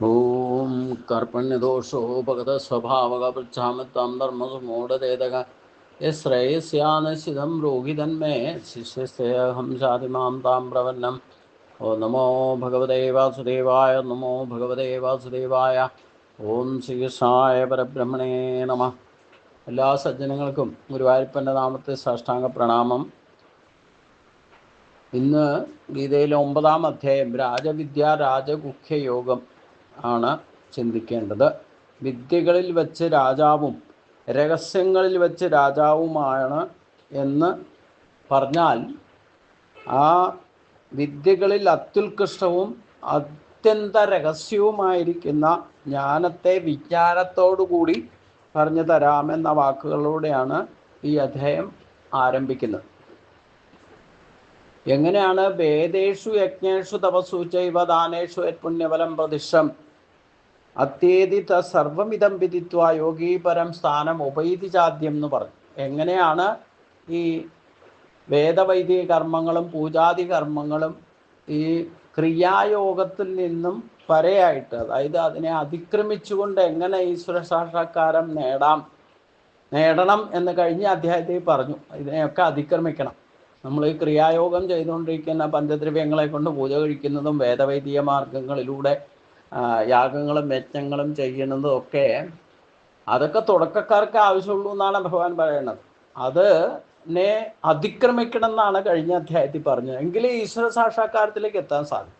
ഓം കർപ്പണ്യദോഷോപഗതസ്വഭാവകപൃച്ഛാമത്താം ധർമ്മസുമൂഢതേതക യശ്രേയസ്യാനശ്ചിതം രോഗിതന്മേ ശിഷ്യസ്യഹം ശാതിമാം താം പ്രപന്നം. ഓം നമോ ഭഗവതേ വാസുദേവായ. നമോ ഭഗവതേ വാസുദേവായ. ഓം ശ്രീകൃഷ്ണായ പരബ്രഹ്മണേ നമഃ. എല്ലാ സജ്ജനങ്ങൾക്കും ഗുരുവായൂരപ്പൻ്റെ നാമത്തെ സാഷ്ടാംഗ പ്രണാമം. ഇന്ന് ഗീതയിലെ 9-ാം അധ്യായം രാജവിദ്യ രാജഗുഹ്യയോഗം ആണ് ചിന്തിക്കേണ്ടത്. വിദ്യകളിൽ വെച്ച് രാജാവും രഹസ്യങ്ങളിൽ വെച്ച് രാജാവുമാണ് എന്ന് പറഞ്ഞാൽ ആ വിദ്യകളിൽ അത്യുത്കൃഷ്ടവും അത്യന്ത രഹസ്യവുമായിരിക്കുന്ന ജ്ഞാനത്തെ വിജ്ഞാനത്തോടുകൂടി പറഞ്ഞു തരാമെന്ന വാക്കുകളോടെയാണ് ഈ അധ്യായം ആരംഭിക്കുന്നത്. എങ്ങനെയാണ് വേദേഷു യജ്ഞേഷു തപസ്സു ചൈവ ദാനേഷു പുണ്യഫലം പ്രതിഷ്ഠം അത്യേതി സർവമിതം വിദിത്വ യോഗീ പരം സ്ഥാനം ഉപൈതി ചാദ്യം എന്ന് പറഞ്ഞു. എങ്ങനെയാണ് ഈ വേദവൈദിക കർമ്മങ്ങളും പൂജാതി കർമ്മങ്ങളും ഈ ക്രിയായോഗത്തിൽ നിന്നും പരയായിട്ട്, അതായത് അതിനെ അതിക്രമിച്ചുകൊണ്ട് എങ്ങനെ ഈശ്വര സാക്ഷാത്കാരം നേടണം എന്ന് കഴിഞ്ഞ അധ്യായത്തിൽ പറഞ്ഞു. ഇതിനെയൊക്കെ അതിക്രമിക്കണം. നമ്മൾ ഈ ക്രിയായോഗം ചെയ്തുകൊണ്ടിരിക്കുന്ന പഞ്ചദ്രവ്യങ്ങളെ കൊണ്ട് പൂജ കഴിക്കുന്നതും വേദവൈദിക മാർഗങ്ങളിലൂടെ യാഗങ്ങളും യജ്ഞങ്ങളും ചെയ്യുന്നതും ഒക്കെ അതൊക്കെ തുടക്കക്കാർക്ക് ആവശ്യമുള്ളൂ എന്നാണ് ഭഗവാൻ പറയുന്നത്. അതിനെ അതിക്രമിക്കണം എന്നാണ് കഴിഞ്ഞ അധ്യായത്തിൽ പറഞ്ഞത്. എങ്കിലേ ഈശ്വര സാക്ഷാത്കാരത്തിലേക്ക് എത്താൻ സാധിക്കും.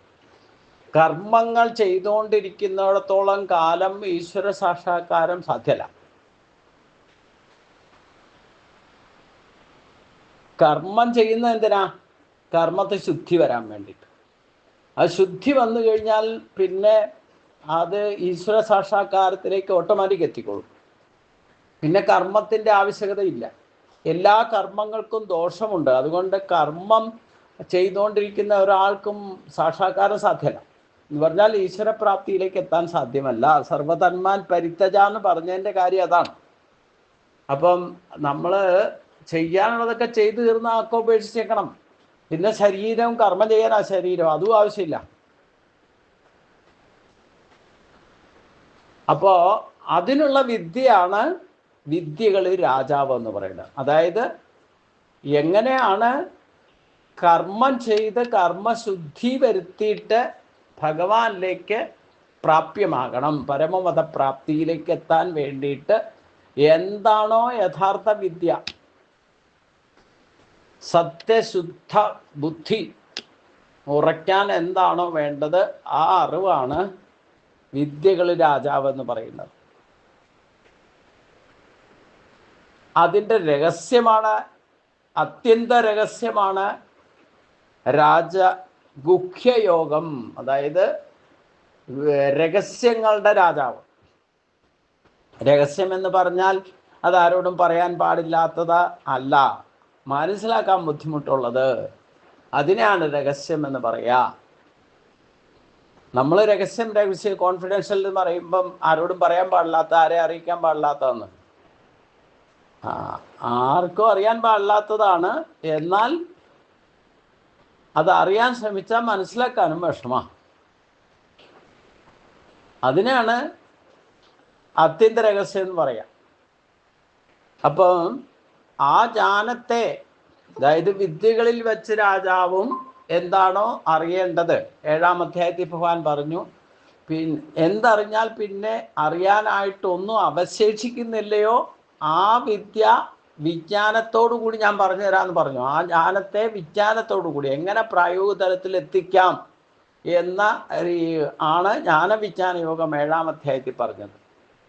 കർമ്മങ്ങൾ ചെയ്തുകൊണ്ടിരിക്കുന്നിടത്തോളം കാലം ഈശ്വര സാക്ഷാത്കാരം സാധ്യമല്ല. കർമ്മം ചെയ്യുന്നത് എന്തിനാ? കർമ്മത്തെ ശുദ്ധി വരാൻ വേണ്ടിയിട്ട്. അത് ശുദ്ധി വന്നു കഴിഞ്ഞാൽ പിന്നെ അത് ഈശ്വര സാക്ഷാത്കാരത്തിലേക്ക് ഓട്ടോമാറ്റിക് എത്തിക്കൊള്ളും. പിന്നെ കർമ്മത്തിൻ്റെ ആവശ്യകതയില്ല. എല്ലാ കർമ്മങ്ങൾക്കും ദോഷമുണ്ട്. അതുകൊണ്ട് കർമ്മം ചെയ്തുകൊണ്ടിരിക്കുന്ന ഒരാൾക്കും സാക്ഷാത്കാരം സാധ്യമല്ല. എന്ന് പറഞ്ഞാൽ ഈശ്വരപ്രാപ്തിയിലേക്ക് എത്താൻ സാധ്യമല്ല. സർവതന്മാൻ പരിത്യജ എന്ന് പറഞ്ഞതിൻ്റെ കാര്യം അതാണ്. അപ്പം നമ്മൾ ചെയ്യാനുള്ളതൊക്കെ ചെയ്തു തീർന്ന ആക്കെ ഉപേക്ഷിച്ചേക്കണം. പിന്നെ ശരീരം കർമ്മം ചെയ്യാൻ ആ ശരീരം അതും ആവശ്യമില്ല. അപ്പോൾ അതിനുള്ള വിദ്യയാണ് വിദ്യകളിൽ രാജാവ് എന്ന് പറയുന്നത്. അതായത് എങ്ങനെയാണ് കർമ്മം ചെയ്ത് കർമ്മശുദ്ധി വരുത്തിയിട്ട് ഭഗവാനിലേക്ക് പ്രാപ്യമാകണം, പരമപദപ്രാപ്തിയിലേക്ക് എത്താൻ വേണ്ടിയിട്ട് എന്താണോ യഥാർത്ഥ വിദ്യ, സത്യശുദ്ധ ബുദ്ധി ഉറയ്ക്കാൻ എന്താണോ വേണ്ടത് ആ അറിവാണ് വിദ്യകൾ രാജാവെന്ന് പറയുന്നത്. അതിൻ്റെ രഹസ്യമാണ്, അത്യന്ത രഹസ്യമാണ് രാജഗുഹ്യയോഗം. അതായത് രഹസ്യങ്ങളുടെ രാജാവ്. രഹസ്യം എന്ന് പറഞ്ഞാൽ അതാരോടും പറയാൻ പാടില്ലാത്തത് അല്ല, മനസ്സിലാക്കാൻ ബുദ്ധിമുട്ടുള്ളത്. അതിനാണ് രഹസ്യം എന്ന് പറയാ. നമ്മൾ രഹസ്യം കോൺഫിഡൻഷ്യൽ എന്ന് പറയുമ്പം ആരോടും പറയാൻ പാടില്ലാത്ത, ആരെ അറിയിക്കാൻ പാടില്ലാത്തതെന്ന്. ആർക്കും അറിയാൻ പാടില്ലാത്തതാണ്. എന്നാൽ അത് അറിയാൻ ശ്രമിച്ചാൽ മനസ്സിലാക്കാനും വിഷമമാണ്. അതിനാണ് അത്യന്ത രഹസ്യം എന്ന് പറയാം. അപ്പം ആ ജ്ഞാനത്തെ, അതായത് വിദ്യകളിൽ വെച്ച് രാജാവും എന്താണോ അറിയേണ്ടത് 7-ാം അധ്യായത്തിൽ ഭഗവാൻ പറഞ്ഞു. എന്തറിഞ്ഞാൽ പിന്നെ അറിയാനായിട്ടൊന്നും അവശേഷിക്കുന്നില്ലയോ ആ വിദ്യ വിജ്ഞാനത്തോടു കൂടി ഞാൻ പറഞ്ഞു തരാമെന്ന് പറഞ്ഞു. ആ ജ്ഞാനത്തെ വിജ്ഞാനത്തോടു കൂടി എങ്ങനെ പ്രായോഗിക തലത്തിൽ എത്തിക്കാം എന്ന ആണ് ജ്ഞാനവിജ്ഞാന യോഗം 7-ാം അധ്യായത്തിൽ പറഞ്ഞത്.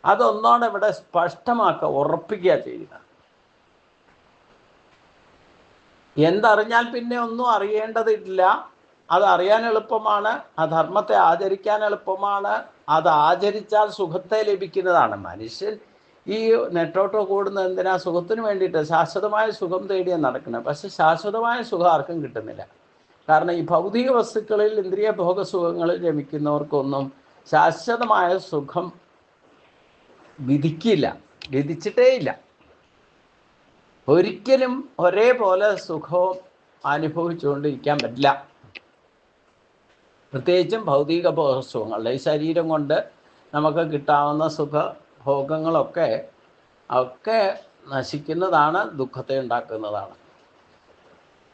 അതൊന്നോടെ ഇവിടെ സ്പഷ്ടമാക്കുക, ഉറപ്പിക്കുക ചെയ്യുന്നത്. എന്തറിഞ്ഞാൽ പിന്നെ ഒന്നും അറിയേണ്ടതില്ല. അത് അറിയാൻ എളുപ്പമാണ്, ആ ധർമ്മത്തെ ആചരിക്കാൻ എളുപ്പമാണ്. അത് ആചരിച്ചാൽ സുഖത്തെ ലഭിക്കുന്നതാണ്. മനുഷ്യൻ ഈ നെട്ടോട്ടോ കൂടുന്നത് എന്തിനാ? സുഖത്തിന് വേണ്ടിയിട്ട്. ശാശ്വതമായ സുഖം തേടിയാണ് നടക്കുന്നത്. പക്ഷെ ശാശ്വതമായ സുഖം ആർക്കും കിട്ടുന്നില്ല. കാരണം ഈ ഭൗതിക വസ്തുക്കളിൽ, ഇന്ദ്രിയ ഭോഗസുഖങ്ങളിൽ രമിക്കുന്നവർക്കൊന്നും ശാശ്വതമായ സുഖം വിധിച്ചിട്ടേയില്ല. ഒരിക്കലും ഒരേപോലെ സുഖവും അനുഭവിച്ചുകൊണ്ടിരിക്കാൻ പറ്റില്ല. പ്രത്യേകിച്ചും ഭൗതിക സുഖങ്ങളുടെ ഈ ശരീരം കൊണ്ട് നമുക്ക് കിട്ടാവുന്ന സുഖഭോഗങ്ങളൊക്കെ ഒക്കെ നശിക്കുന്നതാണ്, ദുഃഖത്തെ ഉണ്ടാക്കുന്നതാണ്.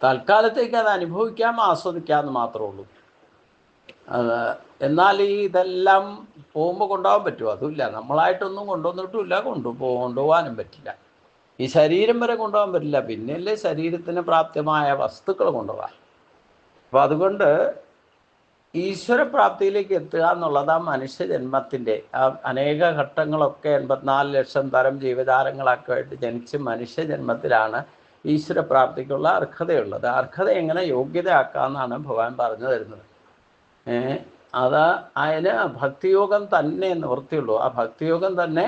തൽക്കാലത്തേക്ക് അത് അനുഭവിക്കാം, ആസ്വദിക്കാമെന്ന് മാത്രമേ ഉള്ളൂ. എന്നാൽ ഇതെല്ലാം പോകുമ്പോൾ കൊണ്ടുപോകാൻ പറ്റുമോ? അതുമില്ല. നമ്മളായിട്ടൊന്നും കൊണ്ടുവന്നിട്ടുമില്ല, കൊണ്ടുപോകാനും പറ്റില്ല. ഈ ശരീരം വരെ കൊണ്ടുപോകാൻ പറ്റില്ല, പിന്നെയല്ലേ ശരീരത്തിന് പ്രാപ്തമായ വസ്തുക്കൾ കൊണ്ടുപോകാം. അപ്പം അതുകൊണ്ട് ഈശ്വരപ്രാപ്തിയിലേക്ക് എത്തുക എന്നുള്ളത് ആ മനുഷ്യജന്മത്തിൻ്റെ ആ അനേക ഘട്ടങ്ങളൊക്കെ 84 ലക്ഷം തരം ജീവജാലങ്ങളൊക്കെ ആയിട്ട് ജനിച്ച് മനുഷ്യജന്മത്തിലാണ് ഈശ്വരപ്രാപ്തിക്കുള്ള അർഹതയുള്ളത്. അർഹത എങ്ങനെ യോഗ്യതയാക്കാമെന്നാണ് ഭഗവാൻ പറഞ്ഞു തരുന്നത്. അത് അതിന് ഭക്തിയോഗം തന്നെ നിവൃത്തിയുള്ളൂ. ആ ഭക്തിയോഗം തന്നെ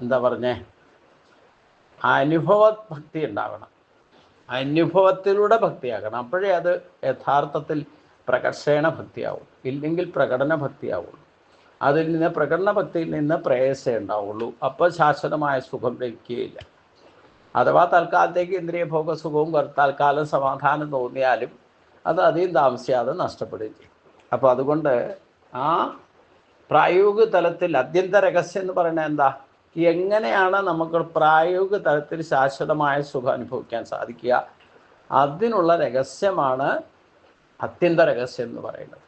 എന്താ പറഞ്ഞേ, അനുഭവ ഭക്തി ഉണ്ടാകണം, അനുഭവത്തിലൂടെ ഭക്തിയാകണം. അപ്പോഴേ അത് യഥാർത്ഥത്തിൽ പ്രകർഷണ ഭക്തിയാവും. ഇല്ലെങ്കിൽ പ്രകടന ഭക്തിയാവുള്ളൂ. അതിൽ നിന്ന് പ്രകടന ഭക്തിയിൽ നിന്ന് പ്രേയസേ ഉണ്ടാവുള്ളൂ. അപ്പോൾ ശാശ്വതമായ സുഖം ലഭിക്കുകയില്ല. അഥവാ തൽക്കാലത്തേക്ക് ഇന്ദ്രിയഭോഗ സുഖവും തൽക്കാലം സമാധാനം തോന്നിയാലും അത് അധികം താമസിയാതെ നഷ്ടപ്പെടുകയും ചെയ്യും. അപ്പോൾ അതുകൊണ്ട് ആ പ്രായോഗിക തലത്തിൽ അത്യന്ത രഹസ്യം എന്ന് പറയുന്നത് എന്താ? എങ്ങനെയാണ് നമുക്ക് പ്രായോഗിക തലത്തിൽ ശാശ്വതമായ സുഖം അനുഭവിക്കാൻ സാധിക്കുക? അതിനുള്ള രഹസ്യമാണ് അത്യന്ത രഹസ്യം എന്ന് പറയുന്നത്.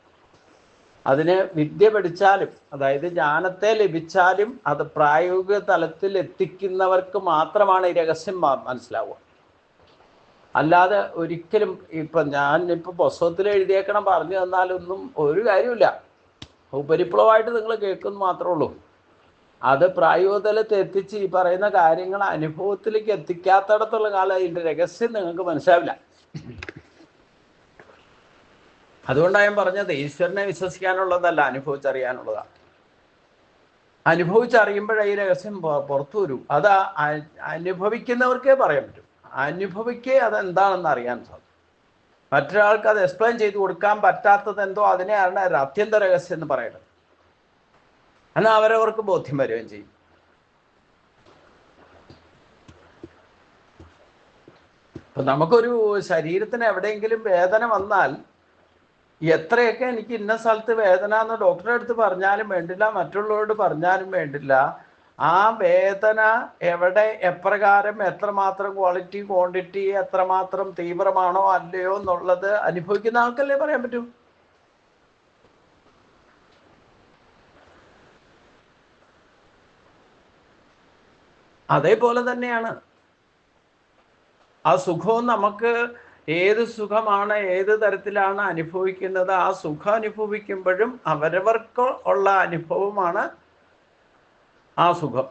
അതിന് വിദ്യ പഠിച്ചാലും, അതായത് ജ്ഞാനത്തെ ലഭിച്ചാലും, അത് പ്രായോഗിക തലത്തിൽ എത്തിക്കുന്നവർക്ക് മാത്രമാണ് ഈ രഹസ്യം മനസ്സിലാവുക. അല്ലാതെ ഒരിക്കലും ഞാനിപ്പോൾ പുസ്തകത്തിൽ എഴുതിയേക്കണം പറഞ്ഞു തന്നാലൊന്നും ഒരു കാര്യമില്ല. ഉപരിപ്ലവമായിട്ട് നിങ്ങൾ കേൾക്കുന്നു മാത്രമേ ഉള്ളൂ. അത് പ്രായോഗിക തലത്തിൽ എത്തിച്ച് ഈ പറയുന്ന കാര്യങ്ങൾ അനുഭവത്തിലേക്ക് എത്തിക്കാത്തടത്തുള്ള കാലം അതിൻ്റെ രഹസ്യം നിങ്ങൾക്ക് മനസ്സിലാവില്ല. അതുകൊണ്ടാണ് ഞാൻ പറഞ്ഞത്, ഈശ്വരനെ വിശ്വസിക്കാനുള്ളതല്ല, അനുഭവിച്ചറിയാനുള്ളതാണ്. അനുഭവിച്ചറിയുമ്പോഴേ ഈ രഹസ്യം പുറത്തു വരൂ. അത് അനുഭവിക്കുന്നവർക്കേ പറയാൻ പറ്റും. അനുഭവിക്കേ അതെന്താണെന്ന് അറിയാൻ സാധിക്കും. മറ്റൊരാൾക്ക് അത് എക്സ്പ്ലെയിൻ ചെയ്ത് കൊടുക്കാൻ പറ്റാത്തത് എന്തോ അതിനെയാണ് അത്യന്ത രഹസ്യം എന്ന് പറയുന്നത്. എന്നാൽ അവരവർക്ക് ബോധ്യം വരികയും ചെയ്യും. ഇപ്പം നമുക്കൊരു ശരീരത്തിന് എവിടെയെങ്കിലും വേദന വന്നാൽ എത്രയൊക്കെ എനിക്ക് ഇന്ന സ്ഥലത്ത് വേദന എന്ന് ഡോക്ടറെ അടുത്ത് പറഞ്ഞാലും വേണ്ടില്ല, മറ്റുള്ളവരോട് പറഞ്ഞാലും വേണ്ടില്ല, ആ വേദന എവിടെ, എപ്രകാരം, എത്രമാത്രം ക്വാളിറ്റി, ക്വാണ്ടിറ്റി, എത്രമാത്രം തീവ്രമാണോ അല്ലയോ എന്നുള്ളത് അനുഭവിക്കുന്ന ആൾക്കല്ലേ പറയാൻ പറ്റൂ. അതേപോലെ തന്നെയാണ് ആ സുഖവും. നമുക്ക് ഏത് സുഖമാണ്, ഏത് തരത്തിലാണ് അനുഭവിക്കുന്നത്, ആ സുഖം അനുഭവിക്കുമ്പോഴും അവരവർക്ക് ഉള്ള അനുഭവമാണ് ആ സുഖം.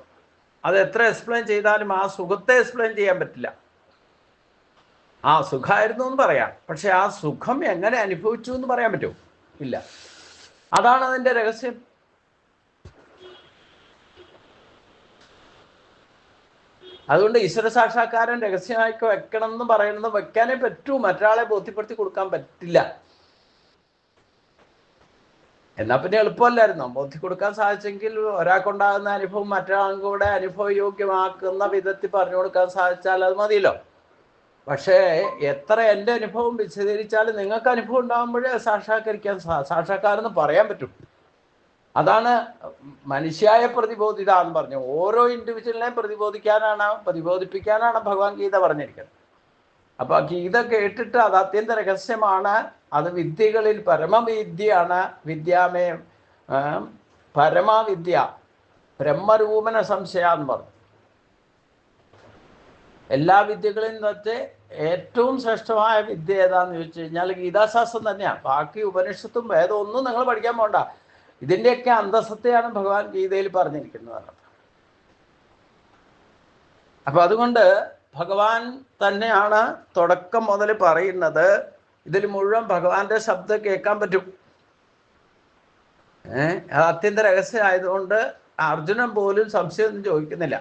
അത് എത്ര എക്സ്പ്ലെയിൻ ചെയ്താലും ആ സുഖത്തെ എക്സ്പ്ലെയിൻ ചെയ്യാൻ പറ്റില്ല. ആ സുഖമായിരുന്നു എന്ന് പറയാം, പക്ഷെ ആ സുഖം എങ്ങനെ അനുഭവിച്ചു എന്ന് പറയാൻ പറ്റുമോ? ഇല്ല. അതാണ് അതിൻ്റെ രഹസ്യം. അതുകൊണ്ട് ഈശ്വര സാക്ഷാത്കാരം രഹസ്യമായിട്ട് വെക്കണം എന്ന് പറയുന്നത് വെക്കാനേ പറ്റൂ, മറ്റൊരാളെ ബോധ്യപ്പെടുത്തി കൊടുക്കാൻ പറ്റില്ല. എന്നാൽ പിന്നെ എളുപ്പമല്ലായിരുന്നോ? ബോധ്യം കൊടുക്കാൻ സാധിച്ചെങ്കിൽ ഒരാൾക്കുണ്ടാകുന്ന അനുഭവം മറ്റൊരാൾക്കും കൂടെ അനുഭവയോഗ്യമാക്കുന്ന വിധത്തിൽ പറഞ്ഞു കൊടുക്കാൻ സാധിച്ചാൽ അത് മതിയല്ലോ. പക്ഷേ എത്ര എൻ്റെ അനുഭവം വിശദീകരിച്ചാലും നിങ്ങൾക്ക് അനുഭവം ഉണ്ടാകുമ്പോഴേ സാക്ഷാത്കാരെന്ന് പറയാൻ പറ്റും. അതാണ് മനുഷ്യായ പ്രതിബോധിത എന്ന് പറഞ്ഞു. ഓരോ ഇൻഡിവിജ്വലിനെയും പ്രതിബോധിപ്പിക്കാനാണ് ഭഗവാൻ ഗീത പറഞ്ഞിരിക്കുന്നത്. അപ്പോൾ ഗീത കേട്ടിട്ട് അത് അത്യന്ത രഹസ്യമാണ്, അത് വിദ്യകളിൽ പരമവിദ്യയാണ്. വിദ്യാമേ പരമവിദ്യ ബ്രഹ്മരൂപന സംശയ എന്ന് പറഞ്ഞു. എല്ലാ വിദ്യകളിൽ വെച്ച് ഏറ്റവും ശ്രേഷ്ഠമായ വിദ്യ ഏതാന്ന് ചോദിച്ചു കഴിഞ്ഞാൽ ഗീതാശാസ്ത്രം തന്നെയാണ്. ബാക്കി ഉപനിഷത്തും വേദം ഒന്നും നിങ്ങൾ പഠിക്കാൻ പോകണ്ട. ഇതിൻ്റെയൊക്കെ അന്തസത്തയാണ് ഭഗവാൻ ഗീതയിൽ പറഞ്ഞിരിക്കുന്നത്. അപ്പം അതുകൊണ്ട് ഭഗവാൻ തന്നെയാണ് തുടക്കം മുതൽ പറയുന്നത്. ഇതിൽ മുഴുവൻ ഭഗവാന്റെ ശബ്ദം കേൾക്കാൻ പറ്റും. അത് അത്യന്ത രഹസ്യമായതുകൊണ്ട് അർജുനൻ പോലും സംശയമൊന്നും ചോദിക്കുന്നില്ല.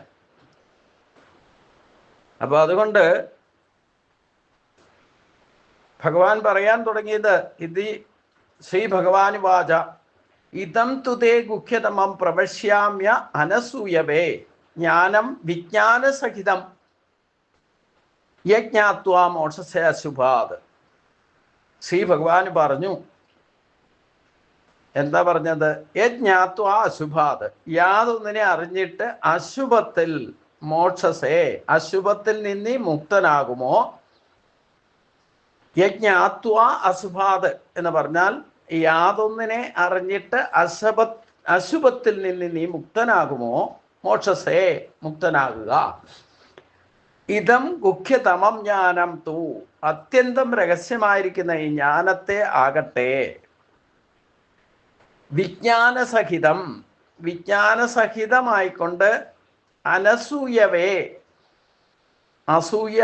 അപ്പോൾ അതുകൊണ്ട് ഭഗവാൻ പറയാൻ തുടങ്ങിയത് ഇത് ശ്രീ ഭഗവാൻ വാച ഇതം തുതേ ഗുഹ്യതമം പ്രവശ്യാമ്യ അനസൂയവേ ജ്ഞാനം വിജ്ഞാനസഹിതം യജ്ഞാത്വാ മോക്ഷസ്യ അശുഭാത്. ശ്രീ ഭഗവാൻ പറഞ്ഞു, എന്താ പറഞ്ഞത്? യജ്ഞാത്വ അശുഭാത്, യാതൊന്നിനെ അറിഞ്ഞിട്ട് അശുഭത്തിൽ മോക്ഷസേ, അശുഭത്തിൽ നിന്ന് മുക്തനാകുമോ. യജ്ഞാത്വ അശുഭാത് എന്ന് പറഞ്ഞാൽ യാതൊന്നിനെ അറിഞ്ഞിട്ട് അശുഭത്തിൽ നിന്ന് നീ മുക്തനാകുമോ. മോക്ഷസേ, മുക്തനാകുക. ഇതം ഗുഹ്യതമം ജ്ഞാനം തൂ, അത്യന്തം രഹസ്യമായിരിക്കുന്ന ഈ ജ്ഞാനത്തെ ആകട്ടെ വിജ്ഞാനസഹിതം, വിജ്ഞാനസഹിതമായിക്കൊണ്ട് അനസൂയവേ, അസൂയ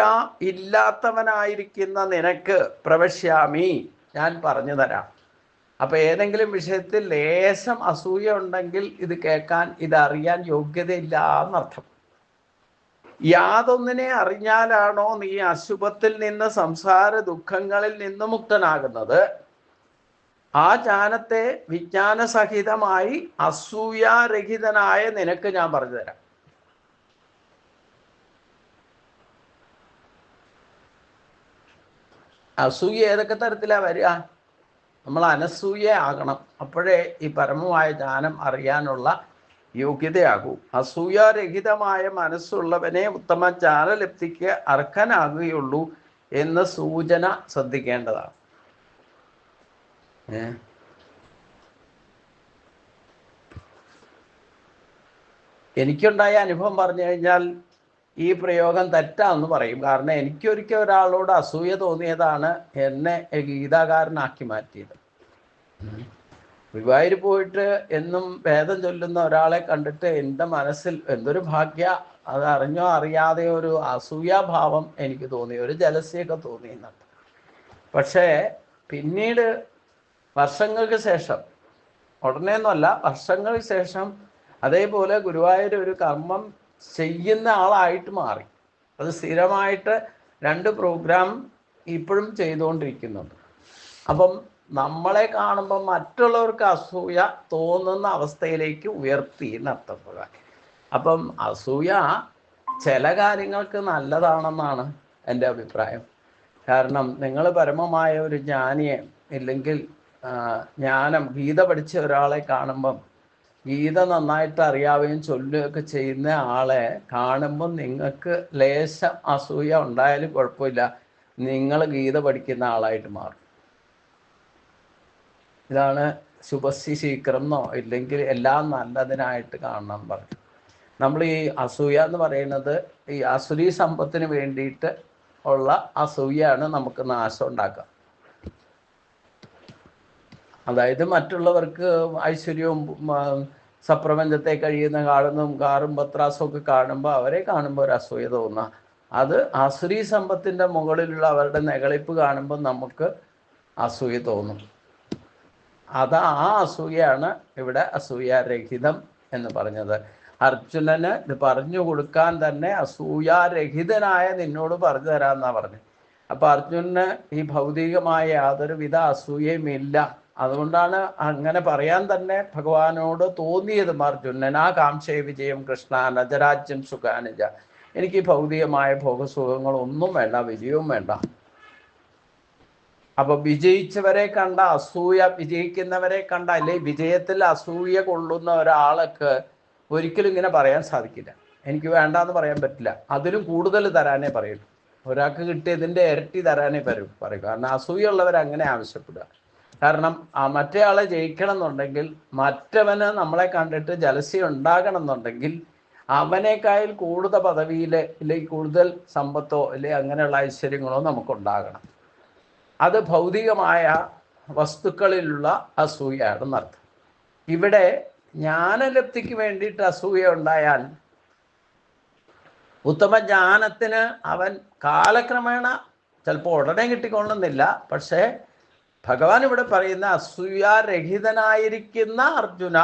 ഇല്ലാത്തവനായിരിക്കുന്ന നിനക്ക് പ്രവശ്യാമി, ഞാൻ പറഞ്ഞു തരാം. അപ്പൊ ഏതെങ്കിലും വിഷയത്തിൽ ലേശം അസൂയ ഉണ്ടെങ്കിൽ ഇത് കേൾക്കാൻ, ഇതറിയാൻ യോഗ്യതയില്ല എന്നർത്ഥം. യാതൊന്നിനെ അറിഞ്ഞാലാണോ നീ അശുഭത്തിൽ നിന്ന്, സംസാര ദുഃഖങ്ങളിൽ നിന്ന് മുക്തനാകുന്നത്, ആ ജ്ഞാനത്തെ വിജ്ഞാനസഹിതമായി അസൂയാരഹിതനായ നിനക്ക് ഞാൻ പറഞ്ഞു തരാം. അസൂയ ഏതൊക്കെ തരത്തിലാ വരിക? നമ്മൾ അനസൂയ ആകണം, അപ്പോഴേ ഈ പരമമായ ജ്ഞാനം അറിയാനുള്ള യോഗ്യതയാകൂ. അസൂയാരഹിതമായ മനസ്സുള്ളവനെ ഉത്തമ ജ്ഞാനലബ്ധിക്ക് അർഹനാകുകയുള്ളൂ എന്ന് സൂചന ശ്രദ്ധിക്കേണ്ടതാണ്. എനിക്കുണ്ടായ അനുഭവം പറഞ്ഞു കഴിഞ്ഞാൽ ഈ പ്രയോഗം തെറ്റാന്ന് പറയും. കാരണം എനിക്കൊരിക്കൽ ഒരാളോട് അസൂയ തോന്നിയതാണ് എന്നെ ഗീതാകാരനാക്കി മാറ്റിയത്. ഗുരുവായൂർ പോയിട്ട് എന്നും വേദം ചൊല്ലുന്ന ഒരാളെ കണ്ടിട്ട് എൻ്റെ മനസ്സിൽ എന്തൊരു ഭാഗ്യ, അത് അറിഞ്ഞോ അറിയാതെ ഒരു അസൂയാഭാവം എനിക്ക് തോന്നി, ഒരു ജലസ്യൊക്കെ തോന്നിയെന്നുണ്ട്. പക്ഷേ പിന്നീട് വർഷങ്ങൾക്ക് ശേഷം, ഉടനെയൊന്നുമല്ല, വർഷങ്ങൾക്ക് ശേഷം അതേപോലെ ഗുരുവായൂർ ഒരു കർമ്മം ചെയ്യുന്ന ആളായിട്ട് മാറി. അത് സ്ഥിരമായിട്ട് 2 പ്രോഗ്രാം ഇപ്പോഴും ചെയ്തുകൊണ്ടിരിക്കുന്നുണ്ട്. അപ്പം നമ്മളെ കാണുമ്പോൾ മറ്റുള്ളവർക്ക് അസൂയ തോന്നുന്ന അവസ്ഥയിലേക്ക് ഉയർത്തി എന്നർത്ഥം. അപ്പം അസൂയ ചില കാര്യങ്ങൾക്ക് നല്ലതാണെന്നാണ് എൻ്റെ അഭിപ്രായം. കാരണം നിങ്ങൾ പരമമായ ഒരു ജ്ഞാനിയെ, ഇല്ലെങ്കിൽ ജ്ഞാനം ഗീത പഠിച്ച ഒരാളെ കാണുമ്പം, ഗീത നന്നായിട്ട് അറിയാവുകയും ചൊല്ലുകയൊക്കെ ചെയ്യുന്ന ആളെ കാണുമ്പം നിങ്ങൾക്ക് ലേശം അസൂയ ഉണ്ടായാലും കുഴപ്പമില്ല, നിങ്ങൾ ഗീത പഠിക്കുന്ന ആളായിട്ട് മാറും. ഇതാണ് ശുഭസ്യ ശീക്രം എന്നോ ഇല്ലെങ്കിൽ എല്ലാം നല്ലതിനായിട്ട് കാണണം പറഞ്ഞു. നമ്മൾ ഈ അസൂയ എന്ന് പറയുന്നത് ഈ അസുരീ സമ്പത്തിന് വേണ്ടിയിട്ട് ഉള്ള അസൂയാണ് നമുക്ക് നാശം ഉണ്ടാക്കുക. അതായത് മറ്റുള്ളവർക്ക് ഐശ്വര്യവും സപ്രപഞ്ചത്തെ കഴിയുന്ന കാറും പത്രാസും ഒക്കെ കാണുമ്പോൾ, അവരെ കാണുമ്പോൾ ഒരു അസൂയ തോന്നുക, അത് അസുരീ സമ്പത്തിൻ്റെ മുകളിലുള്ള അവരുടെ നെകളിപ്പ് കാണുമ്പോൾ നമുക്ക് അസൂയ തോന്നും. ആ അസൂയാണ് ഇവിടെ അസൂയാരഹിതം എന്ന് പറഞ്ഞത്. അർജുനന് ഇത് പറഞ്ഞു കൊടുക്കാൻ തന്നെ അസൂയാരഹിതനായ നിന്നോട് പറഞ്ഞു തരാമെന്നാണ് പറഞ്ഞത്. അപ്പൊ അർജുനന് ഈ ഭൗതികമായ യാതൊരുവിധ അസൂയയും ഇല്ല. അതുകൊണ്ടാണ് അങ്ങനെ പറയാൻ തന്നെ ഭഗവാനോട് തോന്നിയതും അർജുനൻ. ആ കാംക്ഷേ വിജയം കൃഷ്ണ നജരാജ്യം സുഖാനുജ, എനിക്ക് ഭൗതികമായ ഭോഗസുഖങ്ങളൊന്നും വേണ്ട, വിജയവും വേണ്ട. അപ്പൊ വിജയിച്ചവരെ കണ്ട അസൂയ, വിജയിക്കുന്നവരെ കണ്ട, അല്ലെ വിജയത്തിൽ അസൂയ കൊള്ളുന്ന ഒരാൾക്ക് ഒരിക്കലും ഇങ്ങനെ പറയാൻ സാധിക്കില്ല. എനിക്ക് വേണ്ടാന്ന് പറയാൻ പറ്റില്ല. അതിലും കൂടുതൽ തരാനേ പറയുള്ളൂ. ഒരാൾക്ക് കിട്ടിയതിൻ്റെ ഇരട്ടി തരാനേ പറയും. കാരണം അസൂയുള്ളവർ അങ്ങനെ ആവശ്യപ്പെടുക. കാരണം മറ്റേ ആളെ ജയിക്കണം എന്നുണ്ടെങ്കിൽ, മറ്റവന് നമ്മളെ കണ്ടിട്ട് ജലസി ഉണ്ടാകണം എന്നുണ്ടെങ്കിൽ, അവനേക്കാൾ കൂടുതൽ പദവിയിൽ അല്ലെങ്കിൽ കൂടുതൽ സമ്പത്തോ അല്ലെങ്കിൽ അങ്ങനെയുള്ള ഐശ്വര്യങ്ങളോ നമുക്കുണ്ടാകണം. അത് ഭൗതികമായ വസ്തുക്കളിലുള്ള അസൂയാണെന്നർത്ഥം. ഇവിടെ ജ്ഞാനലബ്ധിക്ക് വേണ്ടിയിട്ട് അസൂയ ഉണ്ടായാൽ, ഉത്തമ ജ്ഞാനത്തിന് അവൻ കാലക്രമേണ ചിലപ്പോൾ ഉടനെ കിട്ടിക്കൊള്ളുന്നില്ല. പക്ഷേ ഭഗവാൻ ഇവിടെ പറയുന്ന അസൂയാരഹിതനായിരിക്കുന്ന അർജുന,